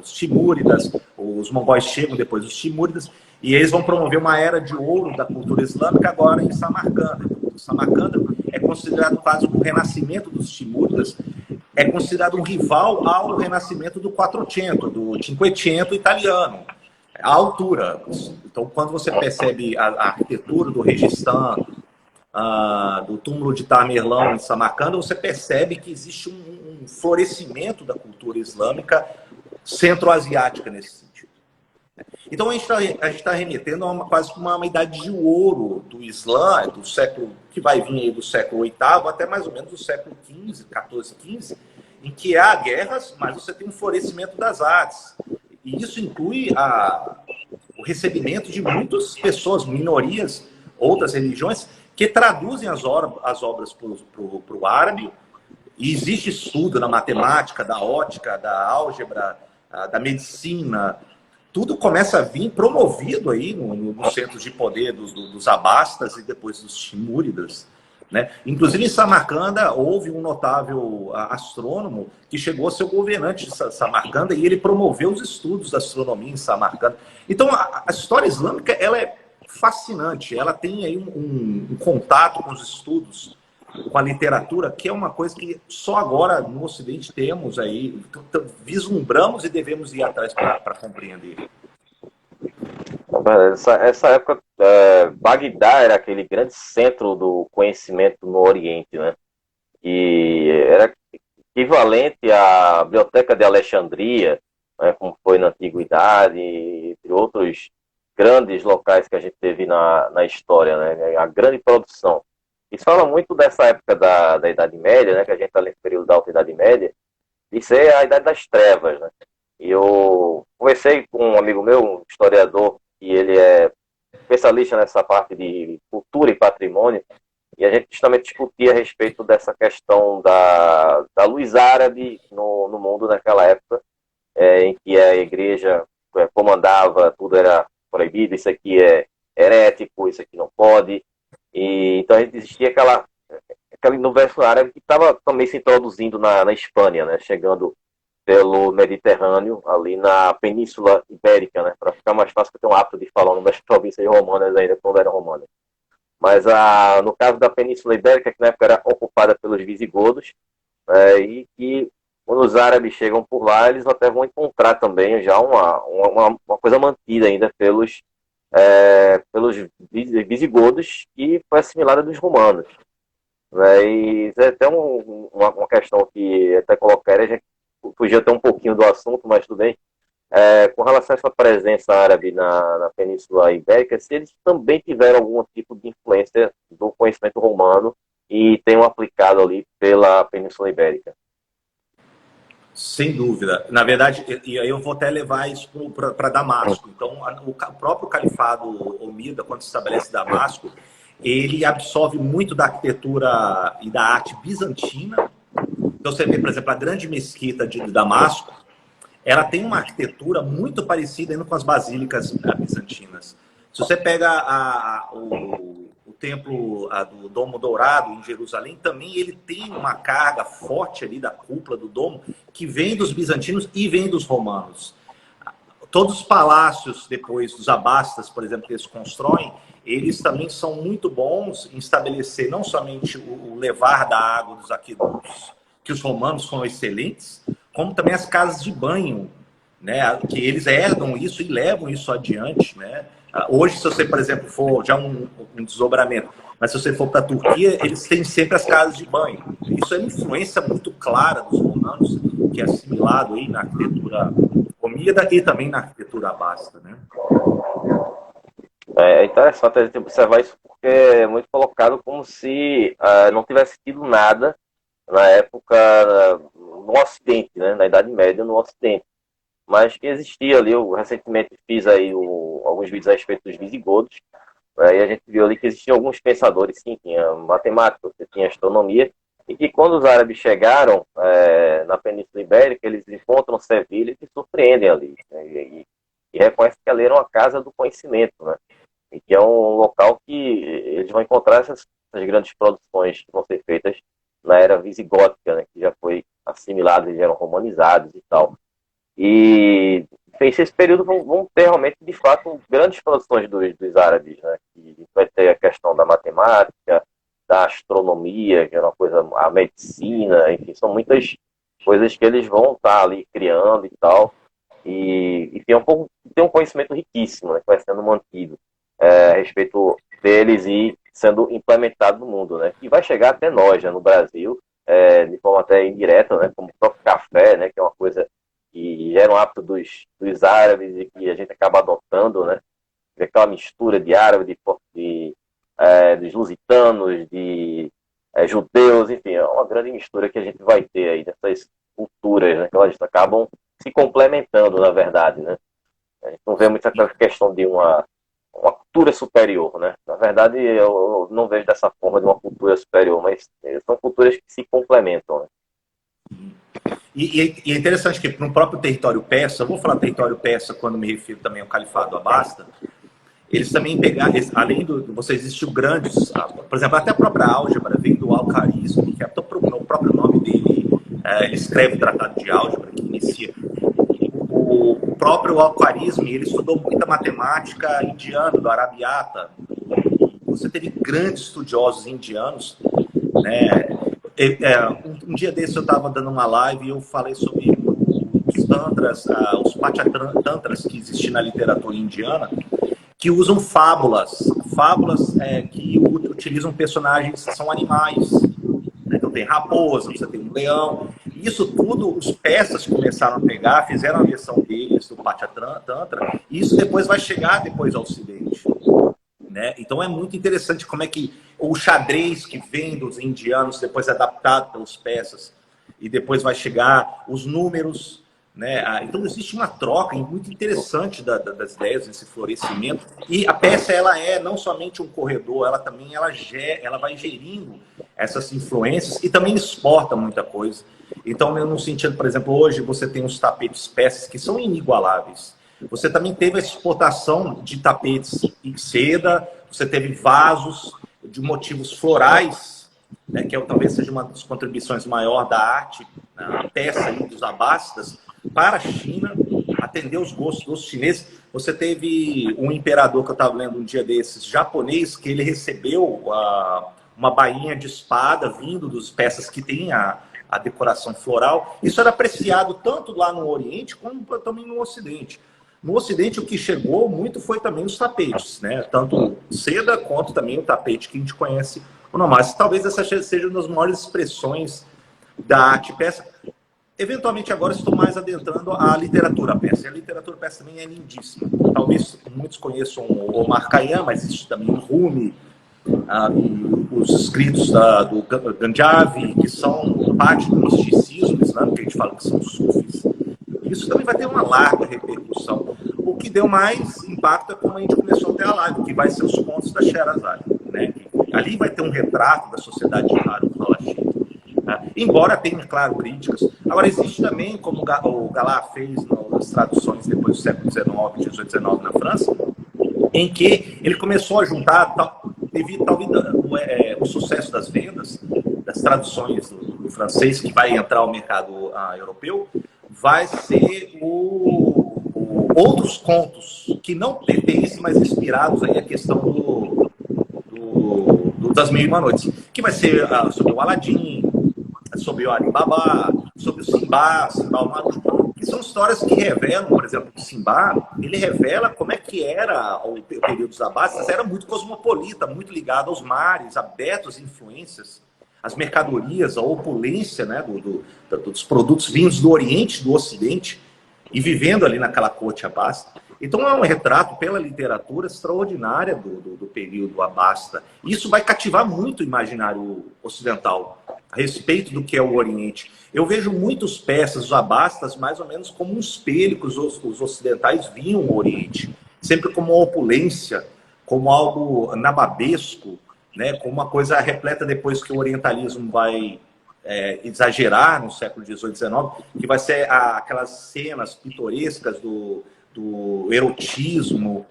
os Timúridas, os mongóis chegam depois dos Timúridas, e eles vão promover uma era de ouro da cultura islâmica agora em Samarcanda. Então, Samarcanda é considerado quase o renascimento dos Timúridas, é considerado um rival ao renascimento do Quattrocento, do Cinquecento italiano, a altura. Então, quando você percebe a arquitetura do Registan, do túmulo de Tamerlão em Samarcanda, você percebe que existe um florescimento da cultura islâmica centro-asiática nesse sentido. Então a gente está remetendo a quase uma idade de ouro do Islã, do século, que vai vir aí do século VIII até mais ou menos do século XV, XIV, XV, em que há guerras, mas você tem um florescimento das artes. E isso inclui o recebimento de muitas pessoas, minorias, outras religiões, que traduzem as obras para o árabe, e existe estudo na matemática, da ótica, da álgebra, da medicina. Tudo começa a vir promovido aí nos centros de poder dos Abássidas e depois dos Timúridas, né? Inclusive em Samarcanda houve um notável astrônomo que chegou a ser o governante de Samarcanda e ele promoveu os estudos da astronomia em Samarcanda. Então a história islâmica ela é fascinante, ela tem aí um contato com os estudos, com a literatura, que é uma coisa que só agora no Ocidente temos aí, vislumbramos e devemos ir atrás para compreender. Essa época, Bagdá era aquele grande centro do conhecimento no Oriente, né? E era equivalente à Biblioteca de Alexandria, né, como foi na Antiguidade, entre outros grandes locais que a gente teve na história, né? A grande produção. Isso fala muito dessa época da Idade Média, né? Que a gente está nesse período da Alta Idade Média, de ser a Idade das Trevas, né? E eu conversei com um amigo meu, um historiador, e ele é especialista nessa parte de cultura e patrimônio, e a gente justamente discutia a respeito dessa questão da luz árabe no mundo naquela época, em que a igreja comandava, tudo era proibido, isso aqui é herético, isso aqui não pode. E então existia aquele universo árabe que estava também se introduzindo na Espanha, né, chegando pelo Mediterrâneo, ali na Península Ibérica, né, para ficar mais fácil, porque eu tenho o hábito de falar das províncias romanas ainda, quando eram romanas. Mas no caso da Península Ibérica, que na época era ocupada pelos visigodos, e que quando os árabes chegam por lá, eles até vão encontrar também já uma coisa mantida ainda pelos visigodos, que foi assimilada dos romanos. Né? E é até uma questão que até colocaram, a gente fugiu até um pouquinho do assunto, mas tudo bem. Com relação a essa presença árabe na Península Ibérica, se eles também tiveram algum tipo de influência do conhecimento romano e tenham aplicado ali pela Península Ibérica. Sem dúvida. Na verdade, e aí eu vou até levar isso para Damasco. Então, o próprio califado omida, quando se estabelece Damasco, ele absorve muito da arquitetura e da arte bizantina. Então, você vê, por exemplo, a grande mesquita de Damasco, ela tem uma arquitetura muito parecida ainda com as basílicas bizantinas. Se você pega o templo do Domo Dourado em Jerusalém, também ele tem uma carga forte ali da cúpula do domo que vem dos bizantinos e vem dos romanos. Todos os palácios depois dos abássidas, por exemplo, que eles constroem, eles também são muito bons em estabelecer não somente o levar da água dos aquedutos, que os romanos foram excelentes, como também as casas de banho, né, que eles herdam isso e levam isso adiante, né? Hoje, se você, por exemplo, for já um desdobramento, mas se você for para a Turquia, eles têm sempre as casas de banho. Isso é uma influência muito clara dos romanos, que é assimilado aí na arquitetura omíada e também na arquitetura abássida, né? É interessante a gente observar isso, porque é muito colocado como se não tivesse tido nada na época no Ocidente, né, na Idade Média no Ocidente. mas que existia ali. Eu recentemente fiz aí alguns vídeos a respeito dos visigodos, e a gente viu ali que existiam alguns pensadores, sim, tinha matemática, você tinha astronomia, e que quando os árabes chegaram na Península Ibérica, eles encontram Sevilha e se surpreendem ali, né, e reconhecem que ali era uma casa do conhecimento, né, e que é um local que eles vão encontrar essas grandes produções que vão ser feitas na era visigótica, né, que já foi assimilado, eles eram romanizados e tal. E fez esse período vão ter realmente, de fato, grandes produções dos árabes, né? Que vai ter a questão da matemática, da astronomia, que é uma coisa, a medicina, enfim, são muitas coisas que eles vão estar ali criando e tal. E tem um conhecimento riquíssimo, né, que vai sendo mantido a respeito deles e sendo implementado no mundo, né? E vai chegar até nós, né, no Brasil, de forma até indireta, né? Como o próprio café, né? Que é uma coisa que era um hábito dos árabes e que a gente acaba adotando, né? Aquela mistura de árabe, dos lusitanos, de judeus, enfim, é uma grande mistura que a gente vai ter aí dessas culturas, né? Que elas acabam se complementando, na verdade, né? A gente não vê muita questão de uma cultura superior, né? Na verdade, eu não vejo dessa forma de uma cultura superior, mas são culturas que se complementam, né? E é interessante que no próprio território persa, eu vou falar território persa quando me refiro também ao Califado Abasta, eles também pegaram, além você existiu grandes, por exemplo, até a própria álgebra vem do Al-Khawarizmi, que é o próprio nome dele, ele escreve o Tratado de Álgebra, que inicia. O próprio Al-Khawarizmi, ele estudou muita matemática indiana, do Arabiata. Você teve grandes estudiosos indianos, né? Um dia desse eu estava dando uma live e eu falei sobre os tantras, os panchatantras que existem na literatura indiana, que usam fábulas que utilizam personagens que são animais. Né? Então tem raposa, você tem um leão. Isso tudo os persas começaram a pegar, fizeram a versão deles do Panchatantra, e isso depois vai chegar depois ao Ocidente. Né? Então é muito interessante como é que o xadrez que vem dos indianos, depois é adaptado pelos persas, e depois vai chegar os números. Né? Então existe uma troca muito interessante das ideias, desse florescimento. E a peça ela é não somente um corredor, ela também ela vai gerindo essas influências e também exporta muita coisa. Então, no sentido, por exemplo, hoje você tem os tapetes persas que são inigualáveis. Você também teve a exportação de tapetes em seda, você teve vasos de motivos florais, né, que talvez seja uma das contribuições maior da arte, a peça aí dos abastas, para a China, atender os gostos dos chineses. Você teve um imperador que eu estava lendo um dia desses, japonês, que ele recebeu uma bainha de espada vindo dos peças que tem a decoração floral. Isso era apreciado tanto lá no Oriente como também no Ocidente. No Ocidente, o que chegou muito foi também os tapetes, né? Tanto seda quanto também o tapete que a gente conhece o normal. Mas talvez essa seja uma das maiores expressões da arte persa. Eventualmente, agora estou mais adentrando a literatura persa. E a literatura persa também é lindíssima. Talvez muitos conheçam o Omar Khayyam, mas existe também o Rumi, os escritos do Ganjavi, que são parte do misticismo islâmico, que a gente fala que são sufis. Isso também vai ter uma larga repercussão. O que deu mais impacto é como a gente começou até a live, que vai ser os contos da Sherazade, né? Ali vai ter um retrato da sociedade de Harun al-Rashid. Embora tenha, claro, críticas. Agora, existe também, como o Galá fez nas traduções depois do século XIX, XVIII, XIX na França, em que ele começou a juntar, devido talvez o sucesso das vendas, das traduções do francês, que vai entrar ao mercado europeu, vai ser outros contos que não pertencem, mas inspirados aí a questão das Mil e Uma Noites, que vai ser sobre o Aladim, sobre o Alibaba, sobre o Simba o Marujo, que são histórias que revelam, por exemplo, o Simba, ele revela como é que era o período dos Abássidas, era muito cosmopolita, muito ligado aos mares, aberto às influências, às mercadorias, à opulência, né, dos produtos vindos do Oriente, do Ocidente, e vivendo ali naquela corte abássida. Então é um retrato pela literatura extraordinária do período abássida. Isso vai cativar muito o imaginário ocidental. a respeito do que é o Oriente. Eu vejo muitos persas, os abastas, mais ou menos como um espelho que os ocidentais viam o Oriente, sempre como uma opulência, como algo nababesco, né, como uma coisa repleta depois que o orientalismo vai exagerar no século XVIII, XIX, que vai ser aquelas cenas pitorescas do erotismo,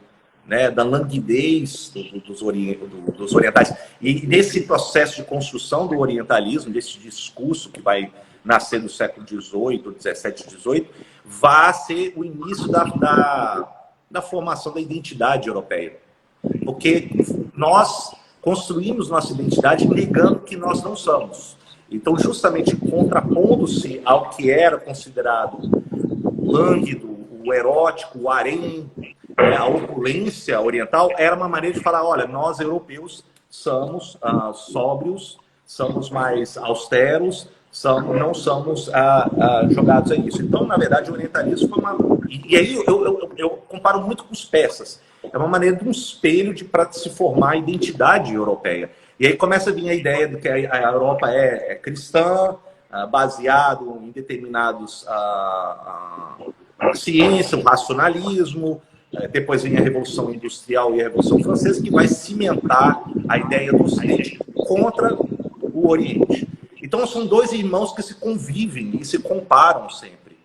né, da languidez dos orientais. E nesse processo de construção do orientalismo, desse discurso que vai nascer no século XVIII, XVII, XVIII, vai ser o início da formação da identidade europeia. Porque nós construímos nossa identidade negando que nós não somos. Então, justamente contrapondo-se ao que era considerado o lânguido, o erótico, o harém, a opulência oriental, era uma maneira de falar, olha, nós europeus somos sóbrios, somos mais austeros, não somos jogados a isso. Então, na verdade, o orientalismo foi uma... E aí eu comparo muito com os persas. É uma maneira de um espelho para se formar a identidade europeia. E aí começa a vir a ideia de que a Europa é cristã, baseado em determinados ciência, o racionalismo. Depois vem a Revolução Industrial e a Revolução Francesa, que vai cimentar a ideia do Ocidente contra o Oriente. Então, são dois irmãos que se convivem e se comparam sempre.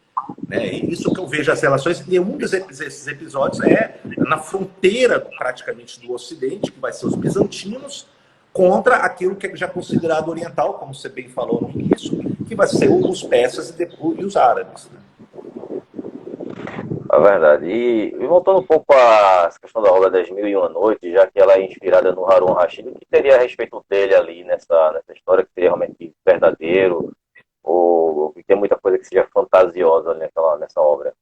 Né? E isso que eu vejo as relações, e um desses episódios é na fronteira, praticamente, do Ocidente, que vai ser os bizantinos, contra aquilo que é já considerado oriental, como você bem falou no início, que vai ser os persas e os árabes. Né? É verdade. E voltando um pouco para essa questão da obra das Mil e Uma Noites, já que ela é inspirada no Harun Rashid, o que teria a respeito dele ali nessa história que seria realmente verdadeiro, ou que tem muita coisa que seja fantasiosa ali nessa obra?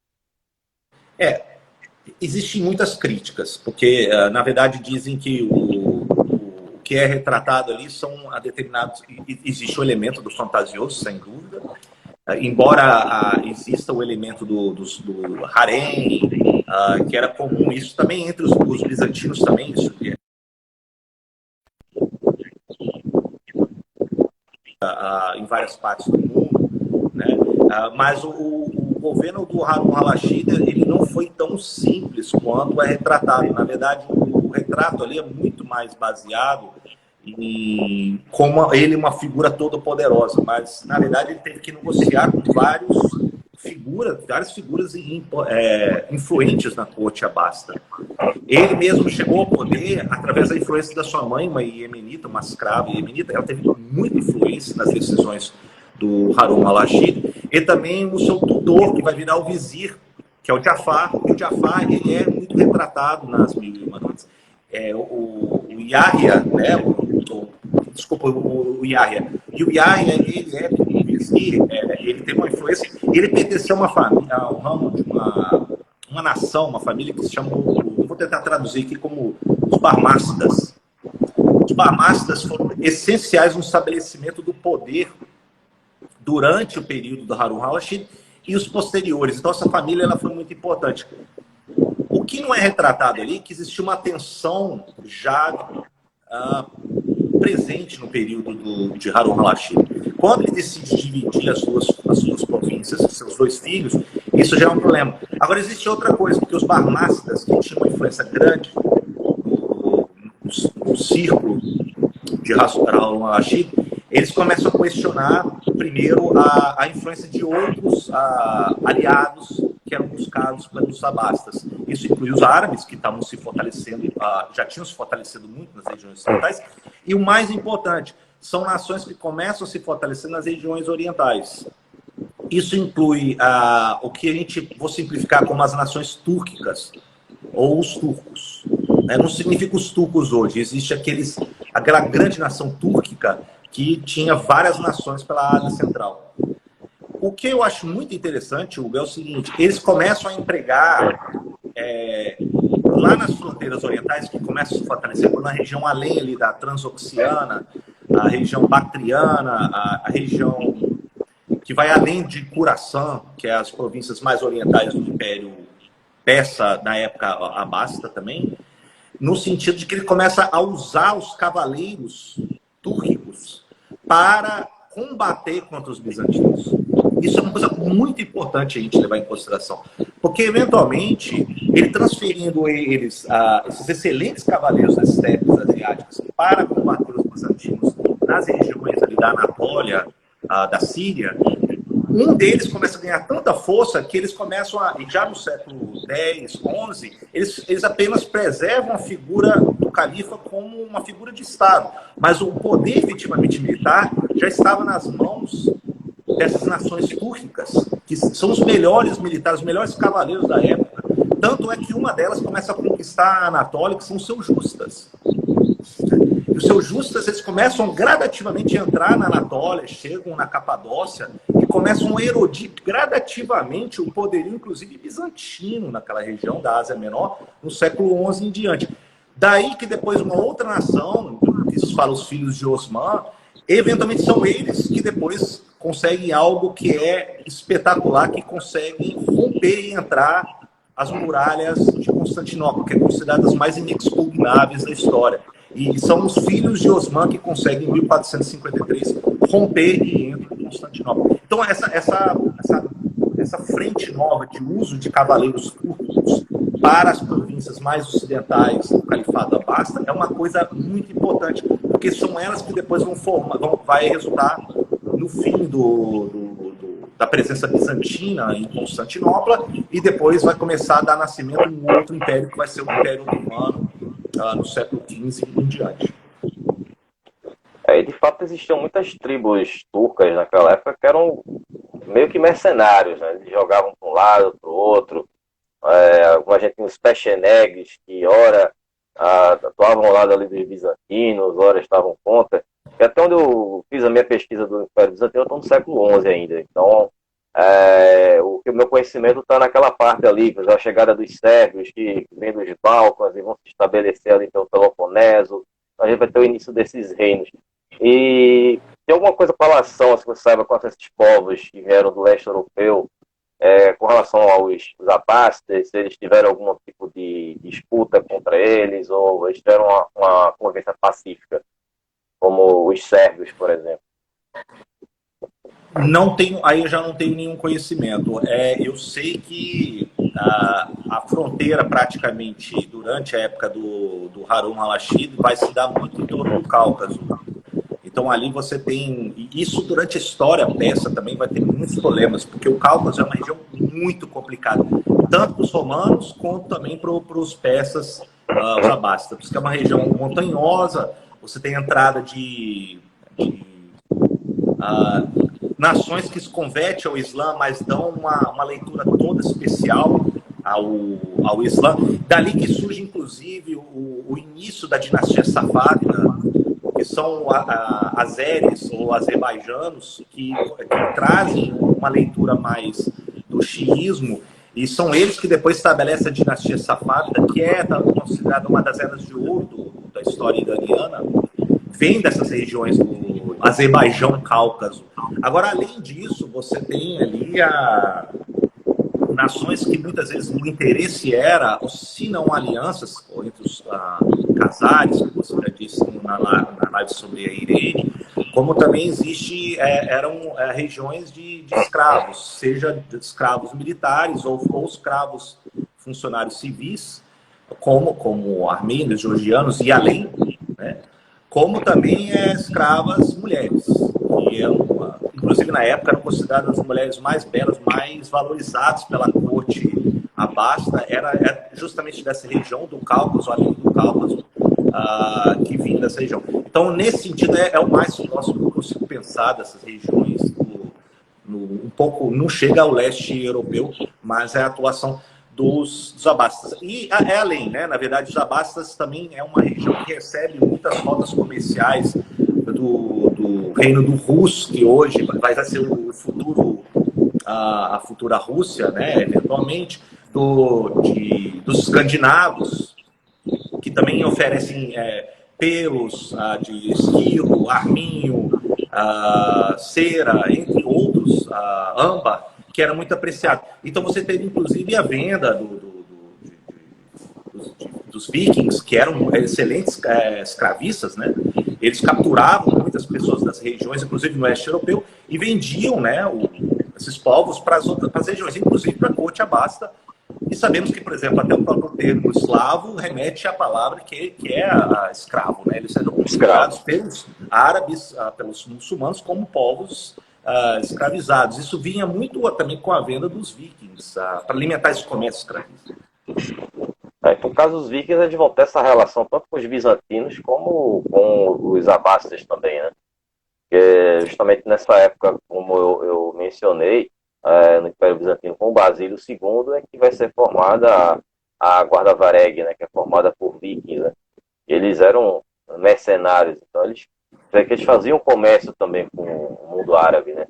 Existem muitas críticas, porque, na verdade, dizem que o que é retratado ali são determinados... Existe o elemento do fantasioso, sem dúvida, embora exista o elemento do harém, que era comum, isso também entre os bizantinos também, isso em várias partes do mundo, né? Mas o governo do Harun al-Rashid, ele não foi tão simples quanto é retratado. Na verdade, o retrato ali é muito mais baseado em como ele é uma figura toda poderosa, mas na verdade ele teve que negociar com várias figuras influentes na corte abasta. Ele mesmo chegou ao poder através da influência da sua mãe, uma iemenita, uma escrava iemenita. Ela teve muita influência nas decisões do Harun al-Rashid, e também o seu tutor, que vai virar o vizir, que é o Jafar. E o Jafar, ele é muito retratado nas Mil e Uma Noites. O Yahya, né? Desculpa, o Yahya. E o Yahya, ele é um vizir, ele tem uma influência, ele pertenceu a uma família, ao ramo de uma nação, uma família que se chama, vou tentar traduzir aqui como os Barmácidas. Os Barmácidas foram essenciais no estabelecimento do poder durante o período do Harun al-Rashid e os posteriores. Então, essa família ela foi muito importante. O que não é retratado ali é que existia uma tensão já presente no período de Harun al-Rashid. Quando ele decide dividir as suas províncias, seus dois filhos, isso já é um problema. Agora, existe outra coisa, porque os Barmácidas, que tinham uma influência grande no círculo de Harun al-Rashid, eles começam a questionar, primeiro, a influência de outros aliados que eram buscados pelos abastas. Isso inclui os árabes, que estavam se fortalecendo, já tinham se fortalecido muito nas regiões ocidentais, e o mais importante, são nações que começam a se fortalecer nas regiões orientais. Isso inclui o que a gente, vou simplificar como as nações túrquicas, ou os turcos. Não significa os turcos hoje, existe aquela grande nação túrquica que tinha várias nações pela Ásia Central. O que eu acho muito interessante, Hugo, é o seguinte, eles começam a empregar lá nas fronteiras orientais, que começam a se fortalecer na região além ali da Transoxiana, a região Bactriana, a região que vai além de Khurasan, que é as províncias mais orientais do Império Persa, na época abasta também, no sentido de que ele começa a usar os cavaleiros túrquicos para combater contra os bizantinos. Isso é uma coisa muito importante a gente levar em consideração. Porque, eventualmente, ele transferindo esses excelentes cavaleiros das estepes asiáticas para combater os bizantinos nas regiões ali da Anatólia, da Síria, um deles começa a ganhar tanta força que eles começam a, e já no século X, XI, eles apenas preservam a figura do califa como uma figura de Estado. Mas o poder efetivamente militar já estava nas mãos dessas nações túrquicas, que são os melhores militares, os melhores cavaleiros da época. Tanto é que uma delas começa a conquistar a Anatólia, que são os seljustas. E os seljustas, eles começam gradativamente a entrar na Anatólia, chegam na Capadócia e começam a erodir gradativamente o poderio, inclusive bizantino, naquela região da Ásia Menor, no século XI em diante. Daí que depois uma outra nação, que se fala os filhos de Osman, eventualmente são eles que depois conseguem algo que é espetacular, que conseguem romper e entrar as muralhas de Constantinopla, que é considerada as mais inexpugnáveis da história. E são os filhos de Osman que conseguem, em 1453, romper e entram em Constantinopla. Então, essa frente nova de uso de cavaleiros turcos para as províncias mais ocidentais do Califado Abássida é uma coisa muito importante, porque são elas que depois vai resultar no fim da presença bizantina em Constantinopla, e depois vai começar a dar nascimento a um outro império, que vai ser o Império Otomano, no século XV em diante. E de fato existiam muitas tribos turcas naquela época que eram meio que mercenários, né? Eles jogavam para um lado, para o outro. A gente tem os pechenegues, que ora atuavam ao lado ali dos bizantinos, ora estavam contra. E até onde eu fiz a minha pesquisa do Império Bizantino, eu estou no século XI ainda. Então, o meu conhecimento está naquela parte ali, a chegada dos sérvios, que vêm dos Balcãs e vão se estabelecer ali pelo Peloponeso. A gente vai ter o início desses reinos. E tem alguma coisa com relação, se você saiba, com esses povos que vieram do leste europeu, com relação aos abássidas, se eles tiveram algum tipo de disputa contra eles, ou eles tiveram uma convivência pacífica, como os sérvios, por exemplo? Não tenho, aí eu já não tenho nenhum conhecimento. Eu sei que a fronteira, praticamente, durante a época do Harun al-Rashid, vai se dar muito em torno do Cáucaso. Então, ali você tem... E isso, durante a história persa, também vai ter muitos problemas, porque o Cáucaso é uma região muito complicada, tanto para os romanos, quanto também para os persas, os abássidas, porque é uma região montanhosa, você tem entrada de nações que se convertem ao Islã, mas dão uma leitura toda especial ao Islã. Dali que surge, inclusive, o início da dinastia safávida, que são azeres ou azerbaijanos, que trazem uma leitura mais do xiismo, e são eles que depois estabelecem a dinastia safávida, que é considerada uma das eras de ouro da história iraniana, vem dessas regiões do Azerbaijão, Cáucaso. Agora, além disso, você tem ali nações que muitas vezes o interesse era, se não alianças, entre os casares, que você já disse na live sobre a Irene, como também eram regiões de escravos, seja de escravos militares ou escravos funcionários civis, como armênios, georgianos e além, né? Como também escravas mulheres, que inclusive na época eram consideradas as mulheres mais belas, mais valorizadas pela corte abássida, era justamente dessa região do Cáucaso, além do Cáucaso, que vinha dessa região. Então, nesse sentido, é o mais próximo que eu consigo pensar dessas regiões, um pouco, não chega ao leste europeu, mas é a atuação dos abássidas. E além, né? Na verdade, os abássidas também é uma região que recebe muitas rotas comerciais do reino do Rus, que hoje vai ser o futuro, a futura Rússia, né? Eventualmente, dos escandinavos, que também oferecem pelos de esquilo, arminho, cera, entre outros, âmbar, que era muito apreciado. Então você teve, inclusive, a venda dos vikings, que eram excelentes escravistas, né? Eles capturavam muitas pessoas das regiões, inclusive no oeste europeu, e vendiam, né, esses povos para as regiões, inclusive para a corte abasta. E sabemos que, por exemplo, até o próprio termo eslavo remete à palavra que é a escravo, né? Eles eram considerados pelos árabes, pelos muçulmanos, como povos escravizados. Isso vinha muito também com a venda dos vikings, para alimentar esse comércio escravista. Então, no caso dos vikings, a gente vai ter essa relação tanto com os bizantinos como com os abássidas também, né? Porque justamente nessa época, como eu mencionei, no Império Bizantino, com o Basílio II, é que vai ser formada a Guarda Vareg, né? Que é formada por vikings, né? Eles eram mercenários, então eles faziam comércio também com o mundo árabe, né?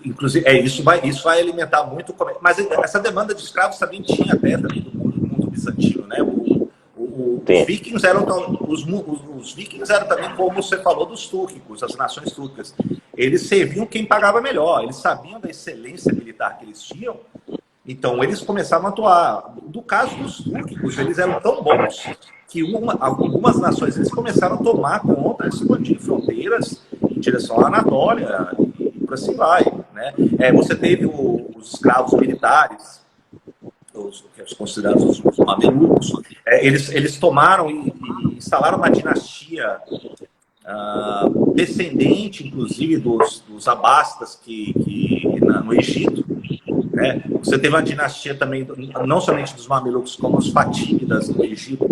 Inclusive, isso vai alimentar muito o comércio. Mas essa demanda de escravos também tinha até também do mundo bizantino, né? Os vikings eram os vikings eram também, como você falou, dos túrquicos, as nações túrquicas. Eles serviam quem pagava melhor. Eles sabiam da excelência militar que eles tinham. Então, eles começavam a atuar. Do caso dos túrquicos, eles eram tão bons que algumas nações eles começaram a tomar conta, expandir fronteiras em direção à Anatólia e por assim vai. Né? Você teve os escravos militares, os considerados os mamelucos, eles tomaram e instalaram uma dinastia descendente, inclusive, dos abastas no Egito. Né? Você teve uma dinastia também, não somente dos mamelucos, como os fatímidas no Egito,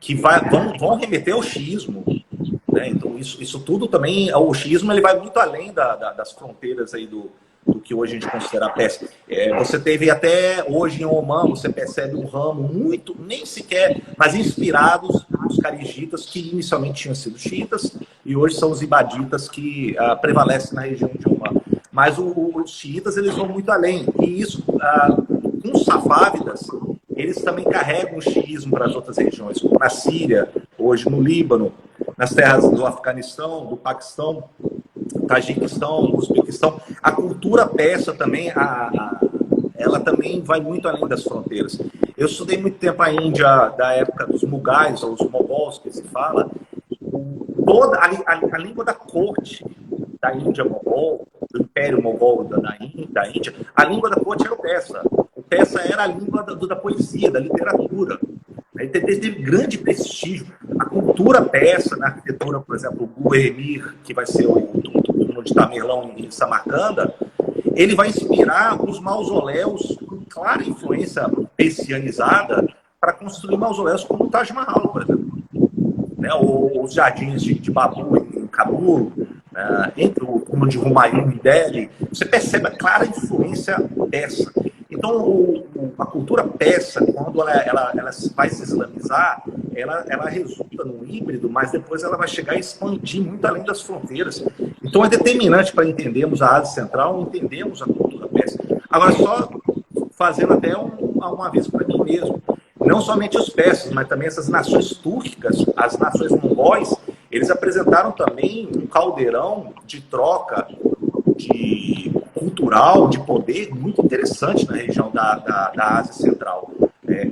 que vão remeter ao xiismo. Né? Então, isso tudo também, o xiismo ele vai muito além das fronteiras aí do que hoje a gente considera a Pérsia. Você teve até hoje em Omã, você percebe um ramo muito, nem sequer, mas inspirados nos carigitas, que inicialmente tinham sido xiitas, e hoje são os ibaditas que prevalecem na região de Omã. Mas os xiitas, eles vão muito além. E isso, com os safávidas, eles também carregam o xiismo para as outras regiões, como na Síria, hoje no Líbano, nas terras do Afeganistão, do Paquistão, Tajiquistão, Uzbequistão. A cultura persa também, ela também vai muito além das fronteiras. Eu estudei muito tempo a Índia da época dos Mughais, ou os Mogols, que se fala. Toda a língua da corte da Índia Mogol, do Império Mogol da Índia, a língua da corte era o persa. O persa era a língua da poesia, da literatura. Ele teve grande prestígio. A cultura persa, na arquitetura, por exemplo, o Guermir, que vai ser o túmulo de Tamerlão em Samarcanda, ele vai inspirar os mausoléus com clara influência persianizada para construir mausoléus como o Taj Mahal, por exemplo. Né? Os jardins de Babu em Cabul, entre o túmulo de Humayun em Delhi, você percebe a clara influência persa. Então, a cultura persa, quando ela vai se islamizar, ela resulta num híbrido, mas depois ela vai chegar a expandir muito além das fronteiras. Então, é determinante para entendermos a Ásia Central, entendemos a cultura persa. Agora, só fazendo até um aviso para mim mesmo. Não somente os persas, mas também essas nações túrquicas, as nações mongóis, eles apresentaram também um caldeirão de troca cultural, de poder, muito interessante na região da Ásia Central.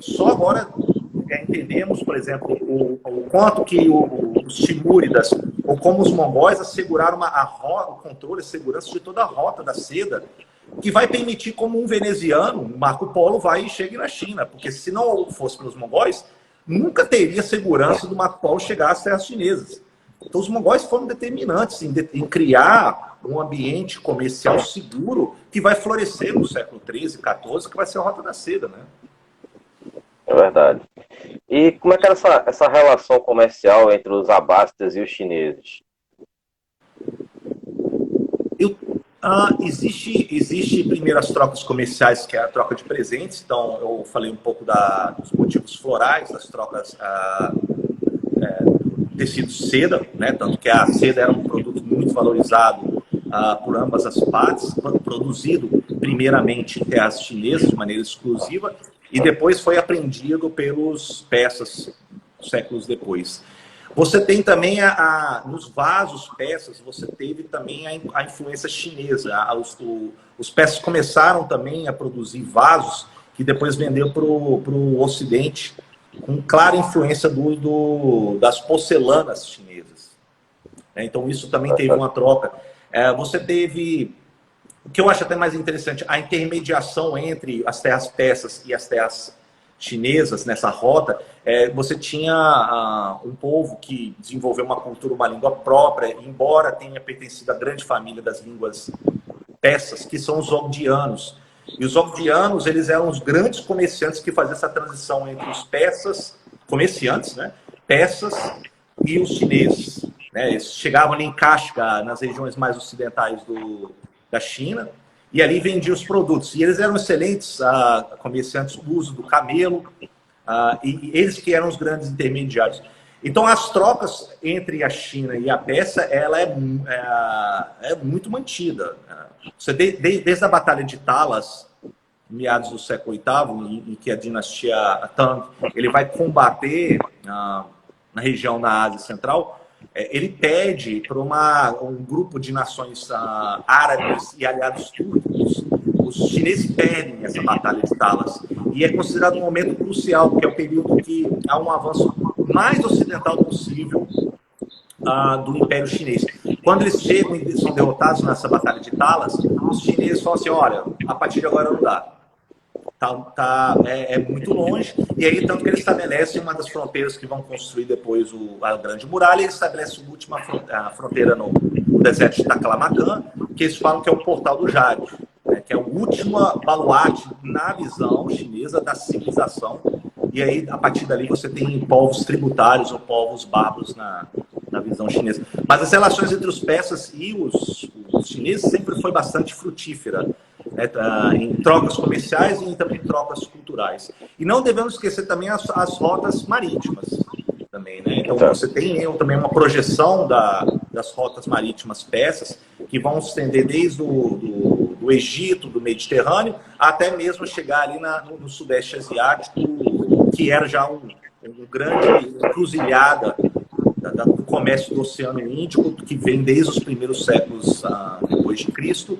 Só agora entendemos, por exemplo, o quanto que os timúridas, ou como os mongóis, asseguraram o controle e segurança de toda a rota da seda, que vai permitir, como um veneziano, Marco Polo, vai e chegue na China. Porque se não fosse pelos mongóis, nunca teria segurança do Marco Polo chegar às terras chinesas. Então, os mongóis foram determinantes em criar um ambiente comercial seguro que vai florescer no século XIII, XIV, que vai ser a Rota da Seda, né? É verdade. E como é que era essa relação comercial entre os abássidas e os chineses? Existe primeiro as trocas comerciais, que é a troca de presentes. Então, eu falei um pouco dos motivos florais, das trocas tecidos de seda, né? Tanto que a seda era um produto muito valorizado por ambas as partes, produzido primeiramente em terras chinesas de maneira exclusiva e depois foi apreendido pelos persas séculos depois. Você tem também, nos vasos persas, você teve também a influência chinesa. Os persas começaram também a produzir vasos que depois vendeu para o Ocidente, com clara influência das porcelanas chinesas. Então, isso também teve uma troca. Você teve, o que eu acho até mais interessante, a intermediação entre as terras persas e as terras chinesas nessa rota. Você tinha um povo que desenvolveu uma cultura, uma língua própria, embora tenha pertencido à grande família das línguas persas, que são os ogdianos. E os ogdianos, eles eram os grandes comerciantes que faziam essa transição entre os persas, comerciantes, né? Persas e os chineses. Né? Eles chegavam ali em Kashgar, nas regiões mais ocidentais da China, e ali vendiam os produtos. E eles eram excelentes comerciantes do uso do camelo, e eles que eram os grandes intermediários. Então, as trocas entre a China e a Pérsia, ela é muito mantida. Você, desde a Batalha de Talas, meados do século VIII, em que a dinastia Tang ele vai combater na região da Ásia Central, ele pede para um grupo de nações árabes e aliados turcos. Os chineses perdem essa Batalha de Talas. E é considerado um momento crucial, porque é o período que há um avanço mais ocidental possível do Império Chinês. Quando eles chegam e são derrotados nessa Batalha de Talas, os chineses falam assim, olha, a partir de agora não dá. É muito longe, e aí tanto que eles estabelecem uma das fronteiras que vão construir depois a Grande Muralha, eles estabelecem a última fronteira no deserto de Taklamakan, que eles falam que é o Portal do Jade, né, que é o último baluarte na visão chinesa da civilização, e aí a partir dali você tem povos tributários ou povos bárbaros na visão chinesa. Mas as relações entre os persas e os chineses sempre foi bastante frutífera, né, em trocas comerciais e também trocas culturais. E não devemos esquecer também as rotas marítimas também, né? Então você tem também uma projeção das rotas marítimas persas que vão se estender desde do Egito, do Mediterrâneo, até mesmo chegar ali no Sudeste Asiático, que era já um grande encruzilhada do comércio do Oceano Índico, que vem desde os primeiros séculos depois de Cristo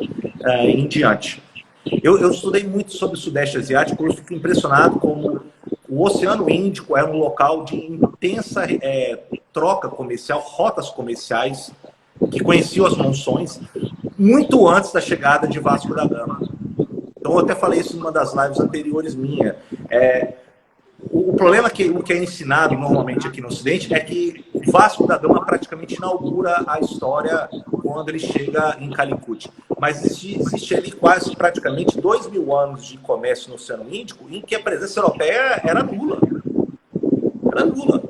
em diante. Eu estudei muito sobre o Sudeste Asiático, eu fico impressionado como o Oceano Índico era um local de intensa troca comercial, rotas comerciais, que conheciam as monções, muito antes da chegada de Vasco da Gama. Então, eu até falei isso numa das lives anteriores minha. O problema o que é ensinado normalmente aqui no Ocidente é que Vasco da Gama praticamente inaugura a história quando ele chega em Calicut. Mas existe ali quase praticamente 2.000 anos de comércio no Oceano Índico em que a presença europeia era nula. Era nula.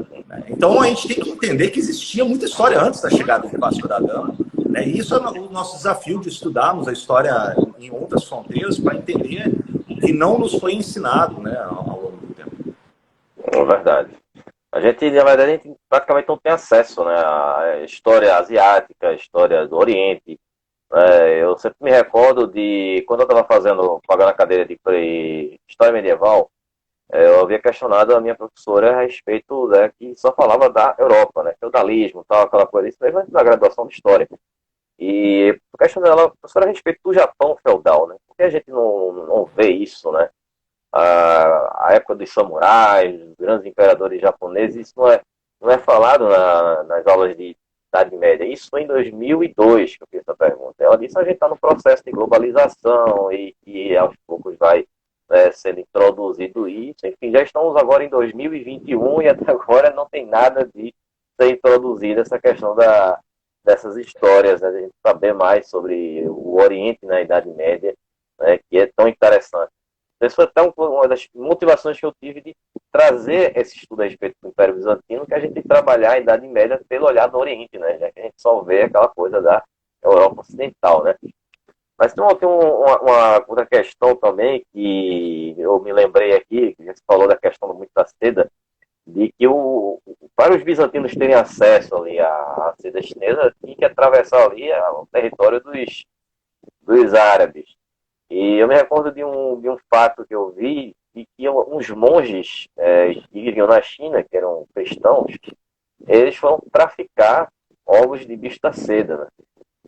Então a gente tem que entender que existia muita história antes da chegada de Vasco da Gama. E isso é o nosso desafio de estudarmos a história em outras fronteiras para entender o que não nos foi ensinado, né, ao longo do tempo. É verdade. Na verdade, a gente praticamente não tem acesso, né, à história asiática, à história do Oriente. Eu sempre me recordo de, quando eu estava pagando a cadeira de História Medieval, eu havia questionado a minha professora a respeito, né, que só falava da Europa, né, feudalismo, tal, aquela coisa, isso mesmo antes da graduação de História. E eu questionei ela, professora, a respeito do Japão feudal, né, por que a gente não vê isso, né? A época dos samurais, dos grandes imperadores japoneses, isso não é falado nas aulas de Idade Média. Isso foi em 2002 que eu fiz essa pergunta. Ela disse que a gente está no processo de globalização e que aos poucos vai sendo introduzido isso. Enfim, já estamos agora em 2021 e até agora não tem nada de ser introduzido essa questão dessas histórias, né, de a gente saber mais sobre o Oriente na Idade Média, né, que é tão interessante. Isso foi até uma das motivações que eu tive de trazer esse estudo a respeito do Império Bizantino, que a gente tem que trabalhar a Idade Média pelo olhar do Oriente, né? Já que a gente só vê aquela coisa da Europa Ocidental, né? Mas tem uma outra questão também que eu me lembrei aqui, que você falou da questão do muito da seda, de que para os bizantinos terem acesso ali à seda chinesa, tinha que atravessar ali o território dos árabes. E eu me recordo de um fato que eu vi, de que uns monges que viviam na China, que eram cristãos, eles foram traficar ovos de bicho da seda, né?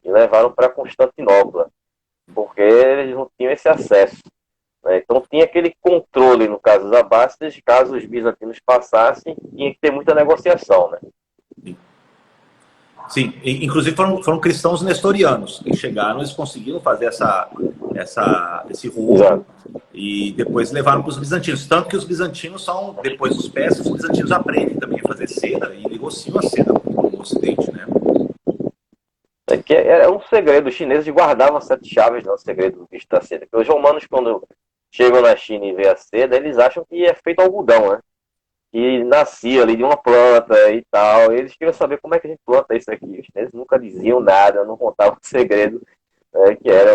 E levaram para Constantinopla, porque eles não tinham esse acesso. né? Então tinha aquele controle, no caso dos abássidas, caso os bizantinos passassem, tinha que ter muita negociação, né? Sim, inclusive foram cristãos nestorianos que chegaram, eles conseguiram fazer esse roubo e depois levaram para os bizantinos. Tanto que os bizantinos são, depois dos persas, os bizantinos aprendem também a fazer seda e negociam a seda no Ocidente, né? É que é um segredo, os chineses guardavam 7 chaves, não, o segredo do bicho da seda. Porque os romanos, quando chegam na China e vê a seda, eles acham que é feito algodão, né? Que nascia ali de uma planta e tal. E eles queriam saber como é que a gente planta isso aqui. Os chineses nunca diziam nada, não contavam o segredo, que era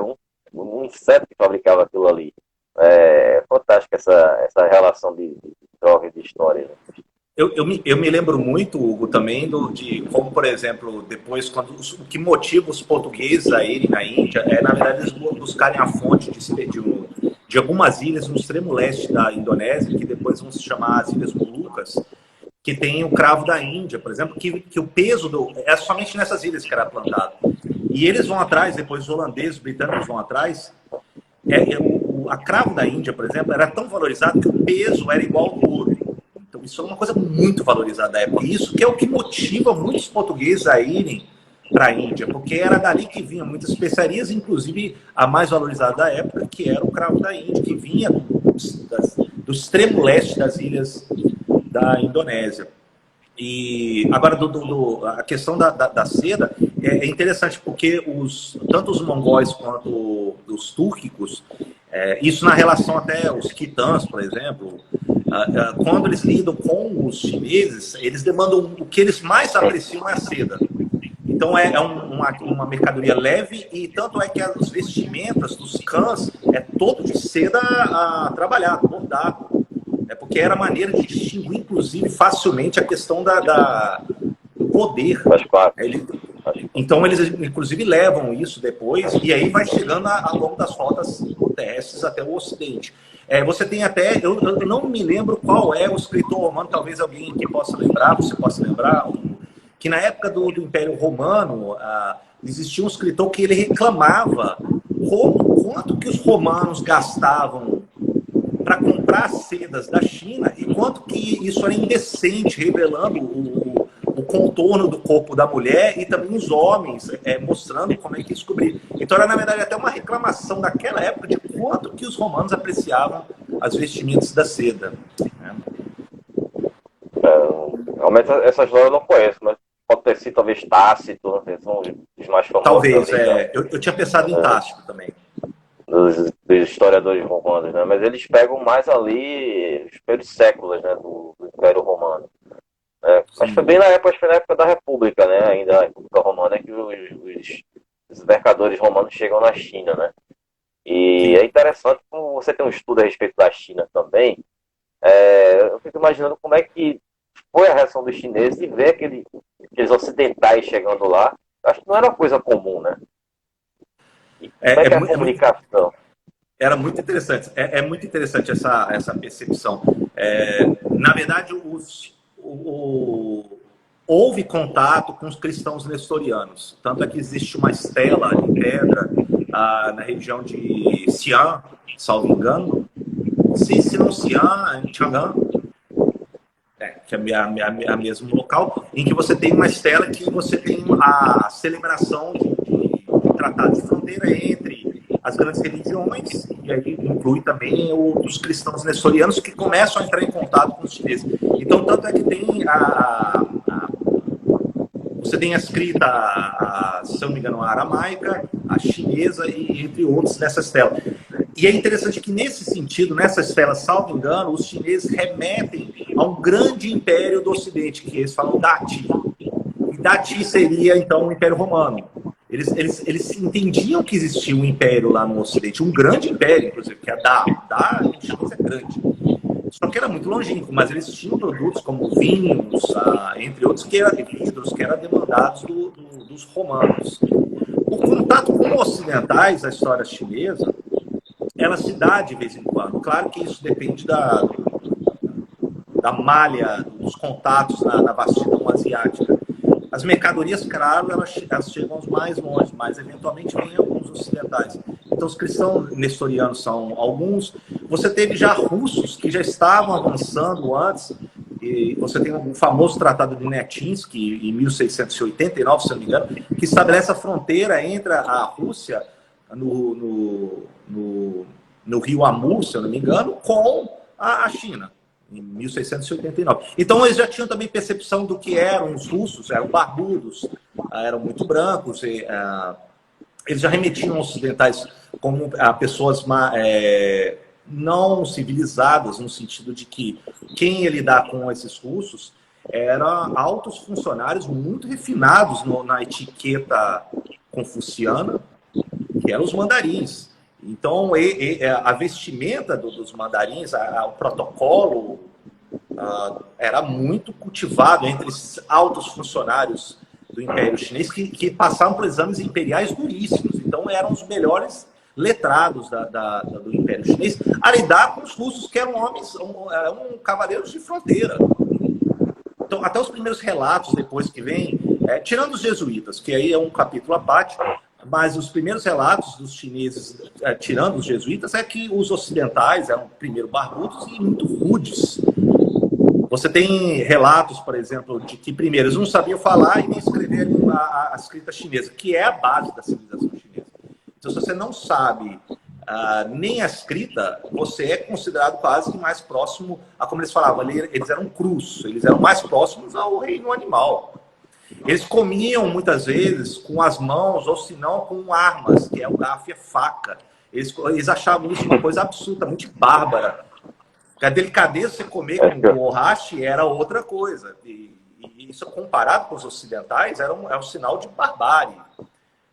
um inseto que fabricava aquilo ali. É fantástico essa relação de troca de história. Né? Eu me lembro muito, Hugo, também de como, por exemplo, depois, o que motiva os portugueses a irem na Índia é, na verdade, eles buscarem a fonte de algumas ilhas no extremo leste da Indonésia, que depois vão se chamar as Ilhas Molucas, que tem o cravo da Índia, por exemplo, que o peso é somente nessas ilhas que era plantado. E eles vão atrás, depois os holandeses, os britânicos vão atrás. A cravo da Índia, por exemplo, era tão valorizado que o peso era igual ao do ouro. Então, isso é uma coisa muito valorizada da época. E isso que é o que motiva muitos portugueses a irem para a Índia, porque era dali que vinham muitas especiarias, inclusive a mais valorizada da época, que era o cravo da Índia, que vinha do extremo leste das ilhas da Indonésia. E agora, a questão da seda é interessante, porque tanto os mongóis quanto os túrquicos, isso na relação até os quitãs, por exemplo, quando eles lidam com os chineses, eles demandam o que eles mais apreciam é a seda. Então é uma mercadoria leve e tanto é que as vestimentas dos cãs é todo de seda trabalhado, bordado. Porque era maneira de distinguir, inclusive, facilmente a questão do poder. Então, eles, inclusive, levam isso depois, e aí vai chegando ao longo das rotas terrestres até o Ocidente. Você tem até, eu não me lembro qual é o escritor romano, talvez alguém que possa lembrar, você possa lembrar, que na época do Império Romano, existia um escritor que ele reclamava quanto que os romanos gastavam para comprar sedas da China e quanto que isso era indecente, revelando o contorno do corpo da mulher e também os homens, mostrando como é que isso cobria. Então era, na verdade, até uma reclamação daquela época de quanto que os romanos apreciavam as vestimentas da seda. Né? Realmente essa história eu não conheço, mas pode ter sido talvez Tácito, são os mais famosos. Talvez, eu tinha pensado em Tácito também. Dos historiadores romanos, né? Mas eles pegam mais ali os primeiros séculos, né, do Império Romano. Né? Mas foi bem na época da República, né? Ainda a República Romana, que os mercadores romanos chegam na China, né? E é interessante como você tem um estudo a respeito da China também. Eu fico imaginando como é que foi a reação dos chineses e ver aqueles ocidentais chegando lá. Acho que não era uma coisa comum, né? A comunicação? Era muito interessante. É muito interessante essa percepção. Na verdade, houve contato com os cristãos nestorianos. Tanto é que existe uma estela de pedra na região de Xi'an, salvo engano. Se não Xi'an, em Chang'an, que é o mesmo local, em que você tem uma estela que você tem a celebração de tratado de fronteira entre as grandes religiões, e aí inclui também os cristãos nestorianos que começam a entrar em contato com os chineses. Então, tanto é que tem você tem a escrita, se eu não me engano, a aramaica, a chinesa e entre outros nessa estela. E é interessante que nesse sentido, nessa estela, salvo engano, os chineses remetem a um grande império do Ocidente, que eles falam Dati. E Dati seria, então, o Império Romano. Eles entendiam que existia um império lá no Ocidente, um grande império, inclusive, que é Da. Da em chinês é grande. Só que era muito longínquo, mas eles tinham produtos como vinhos, entre outros, que eram vidros, que eram demandados dos romanos. O contato com ocidentais, a história chinesa, ela se dá de vez em quando. Claro que isso depende da malha, dos contatos na vastidão asiática. As mercadorias, claro, elas chegam aos mais longe, mas eventualmente vêm alguns ocidentais. Então, os cristãos nestorianos são alguns. Você teve já russos que já estavam avançando antes. E você tem o famoso Tratado de Netinsky, em 1689, se não me engano, que estabelece a fronteira entre a Rússia no rio Amur, se eu não me engano, com a China, em 1689. Então, eles já tinham também percepção do que eram os russos, eram barbudos, eram muito brancos, eles já remetiam aos ocidentais como a pessoas não civilizadas, no sentido de que quem ia lidar com esses russos eram altos funcionários muito refinados na etiqueta confuciana, que eram os mandarins. Então, a vestimenta dos mandarins, o protocolo, era muito cultivado entre esses altos funcionários do Império Chinês que passavam por exames imperiais duríssimos. Então, eram os melhores letrados do Império Chinês a lidar com os russos, que eram homens, cavaleiros de fronteira. Então, até os primeiros relatos depois que vem, tirando os jesuítas, que aí é um capítulo à parte, mas os primeiros relatos dos chineses, tirando os jesuítas, é que os ocidentais eram primeiro barbudos e muito rudes. Você tem relatos, por exemplo, de que primeiro eles não sabiam falar e nem escrever a escrita chinesa, que é a base da civilização chinesa. Então, se você não sabe nem a escrita, você é considerado quase que mais próximo a, como eles falavam, eles eram crus, eles eram mais próximos ao reino animal. Eles comiam muitas vezes com as mãos, ou se não com armas, que é o garfo e a faca. Eles achavam isso uma coisa absolutamente bárbara. A delicadeza de você comer com o borrache era outra coisa. E isso, comparado com os ocidentais, é um sinal de barbárie.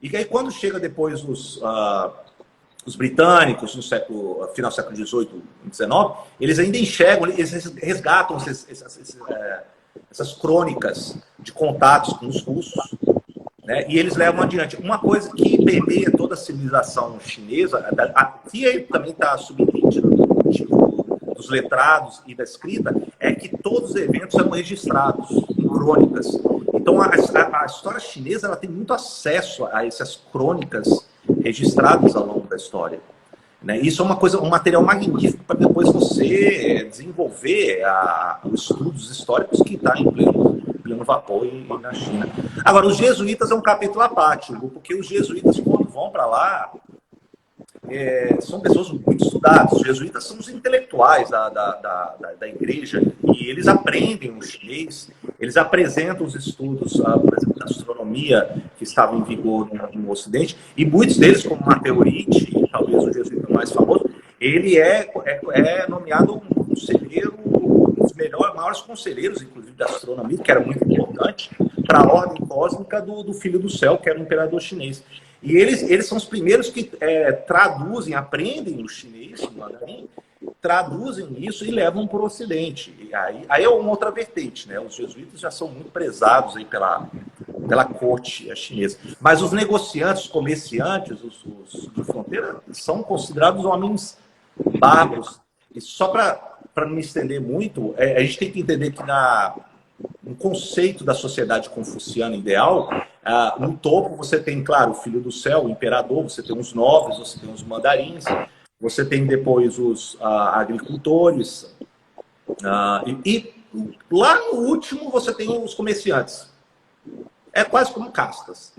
E aí, quando chega depois os britânicos, no final do século XVIII e XIX, eles ainda enxergam, eles resgatam essas crônicas de contatos com os russos, né? E eles levam adiante. Uma coisa que permeia toda a civilização chinesa, que aí também está subentendido no motivo dos letrados e da escrita, é que todos os eventos eram registrados em crônicas. Então, a história chinesa ela tem muito acesso a essas crônicas registradas ao longo da história. Né? Isso é um material magnífico para depois você desenvolver os estudos históricos que está em pleno vapor e na China. Agora, os jesuítas é um capítulo à parte, porque os jesuítas, quando vão para lá, são pessoas muito estudadas. Os jesuítas são os intelectuais da igreja e eles aprendem o chinês, eles apresentam os estudos, por exemplo, da astronomia que estavam em vigor no Ocidente, e muitos deles, como Mateorite, talvez o jesuíta mais famoso, ele é nomeado um conselheiro, um dos maiores conselheiros, inclusive, da astronomia, que era muito importante para a ordem cósmica do Filho do Céu, que era o imperador chinês. E eles são os primeiros que traduzem, aprendem o chinês, o mandarim, traduzem isso e levam para o Ocidente. E aí é uma outra vertente, né? Os jesuítas já são muito prezados aí pela corte chinesa. Mas os negociantes, os comerciantes, os de fronteira, são considerados homens bárbaros. E só para não me estender muito, a gente tem que entender que no conceito da sociedade confuciana ideal, no topo você tem, claro, o Filho do Céu, o imperador, você tem os nobres, você tem os mandarins, você tem depois os agricultores, e lá no último você tem os comerciantes. É quase como castas.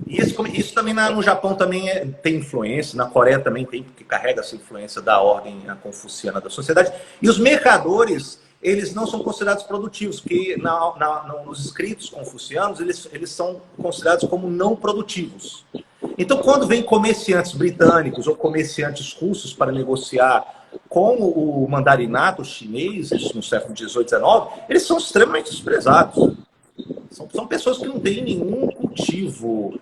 E isso também no Japão também tem influência, na Coreia também tem, porque carrega essa influência da ordem confuciana da sociedade. E os mercadores, eles não são considerados produtivos, porque nos escritos confucianos eles são considerados como não produtivos. Então, quando vem comerciantes britânicos ou comerciantes russos para negociar com o mandarinato chinês, isso no século XVIII, XIX, eles são extremamente desprezados. São pessoas que não têm nenhum cultivo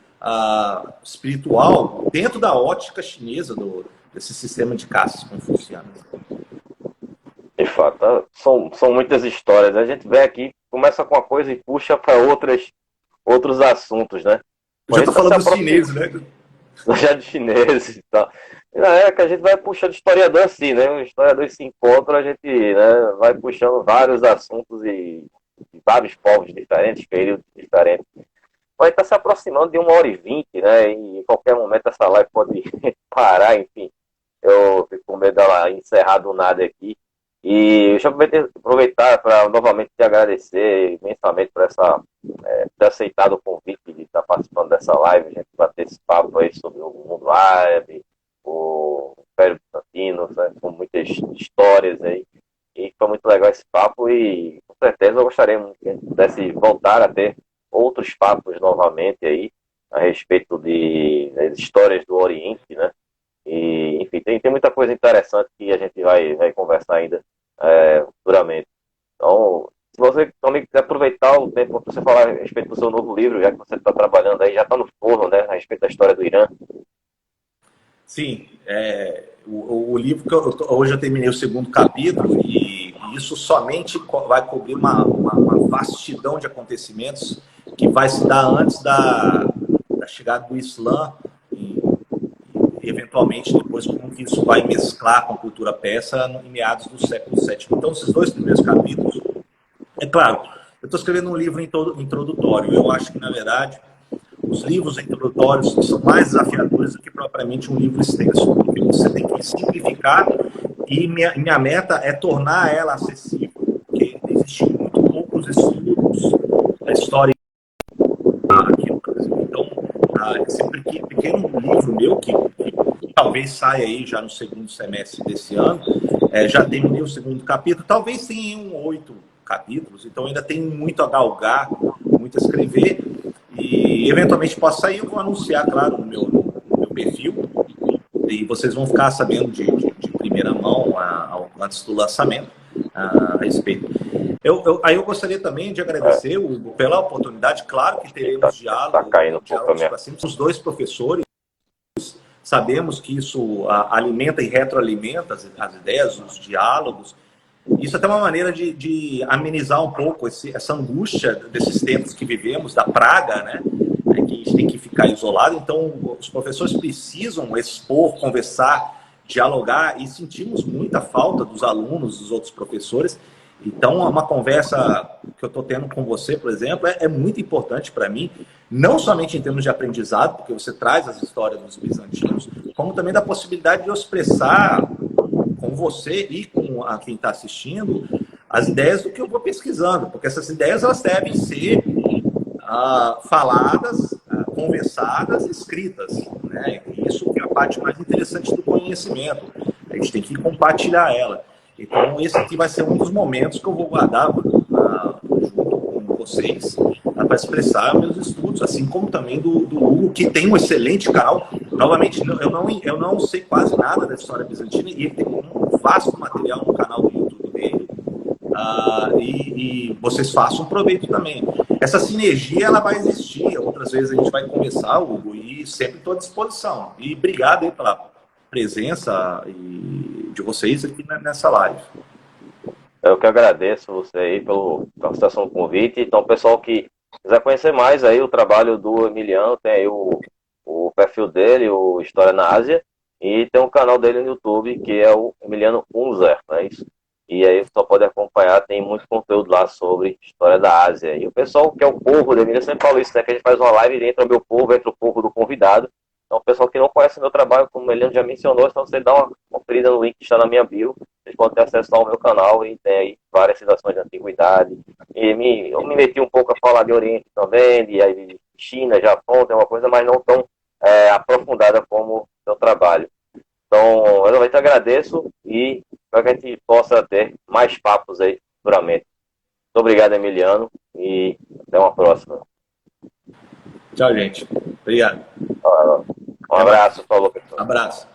espiritual dentro da ótica chinesa desse sistema de castas confucianas. De fato, são muitas histórias. A gente vem aqui, começa com uma coisa e puxa para outros assuntos, né? Eu já estou falando dos chineses, né? Já de chineses e tal. É que a gente vai puxando historiador assim, né? Os historiadores se encontram, a gente, né, vai puxando vários assuntos e vários povos diferentes, períodos diferentes. vai estar se aproximando de 1h20, né? E em qualquer momento essa live pode parar, enfim. Eu fico com medo dela encerrar do nada aqui. E deixa eu aproveitar para novamente te agradecer imensamente por ter aceitado o convite de estar participando dessa live, a gente bater esse papo aí sobre o mundo árabe, o Império Bizantino, né, com muitas histórias aí. E foi muito legal esse papo e com certeza eu gostaria que a gente pudesse voltar a ter outros papos novamente aí a respeito das histórias do Oriente, né? E, enfim, tem muita coisa interessante que a gente vai conversar ainda futuramente. Então, se você também quiser aproveitar o tempo para você falar a respeito do seu novo livro, já que você está trabalhando aí, já está no forno, né? A respeito da história do Irã. Sim, o livro que hoje eu terminei o segundo capítulo e isso somente vai cobrir uma vastidão de acontecimentos que vai se dar antes da chegada do Islã e eventualmente depois como que isso vai mesclar com a cultura persa em meados do século VII. Então, esses 2 primeiros capítulos, é claro, eu estou escrevendo um livro introdutório. Eu acho que, na verdade, os livros introdutórios são mais desafiadores do que propriamente um livro extenso, porque você tem que simplificar e minha meta é tornar ela acessível, porque existem muito poucos estudos da história aqui no Brasil. Então, esse pequeno livro meu, que talvez saia aí já no segundo semestre desse ano, já terminei o segundo capítulo, talvez tenha 8 capítulos, então ainda tem muito a galgar, muito a escrever, e eventualmente possa sair, eu vou anunciar, claro, no meu perfil, e vocês vão ficar sabendo de primeira mão, antes do lançamento, a respeito. Aí eu gostaria também de agradecer, Hugo, pela oportunidade. Claro que teremos diálogos para sempre. Os 2 professores, sabemos que isso alimenta e retroalimenta as ideias, os diálogos. Isso é até uma maneira de amenizar um pouco essa angústia desses tempos que vivemos, da praga, né? Que a gente tem que ficar isolado. Então, os professores precisam expor, conversar, dialogar, e sentimos muita falta dos alunos, dos outros professores. Então, uma conversa que eu estou tendo com você, por exemplo, é muito importante para mim, não somente em termos de aprendizado, porque você traz as histórias dos bizantinos, como também da possibilidade de eu expressar com você e com quem está assistindo as ideias do que eu vou pesquisando, porque essas ideias elas devem ser faladas, conversadas, escritas, né? Isso que é a parte mais interessante do conhecimento. A gente tem que compartilhar ela. Então, esse aqui vai ser um dos momentos que eu vou guardar junto com vocês para expressar meus estudos, assim como também do Hugo, que tem um excelente canal. Novamente, eu não sei quase nada da história bizantina e ele tem um vasto material no canal do YouTube dele. E vocês façam proveito também. Essa sinergia ela vai existir. Outras vezes a gente vai conversar, Hugo, e sempre estou à disposição. E obrigado aí pela presença de vocês aqui nessa live. Eu que agradeço você aí pela aceitação do convite. Então, pessoal que quiser conhecer mais aí o trabalho do Emiliano, tem aí o perfil dele, o História na Ásia, e tem um canal dele no YouTube, que é o Emiliano Unzer, não é isso? E aí você só pode acompanhar, tem muito conteúdo lá sobre História da Ásia. E o pessoal que é o povo da Emília sempre fala isso, né? Que a gente faz uma live e entra o meu povo, entra o povo do convidado. Então, o pessoal que não conhece o meu trabalho, como o Emiliano já mencionou, então você dá uma conferida no link que está na minha bio. Vocês podem ter acesso ao meu canal e tem aí várias citações de antiguidade. E eu me meti um pouco a falar de Oriente também, de China, Japão, tem uma coisa, mas não tão aprofundada como o seu trabalho. Então, eu realmente agradeço e para que a gente possa ter mais papos aí futuramente. Muito obrigado, Emiliano, e até uma próxima. Tchau, gente. Obrigado. Um abraço, falou, pessoal. Abraço.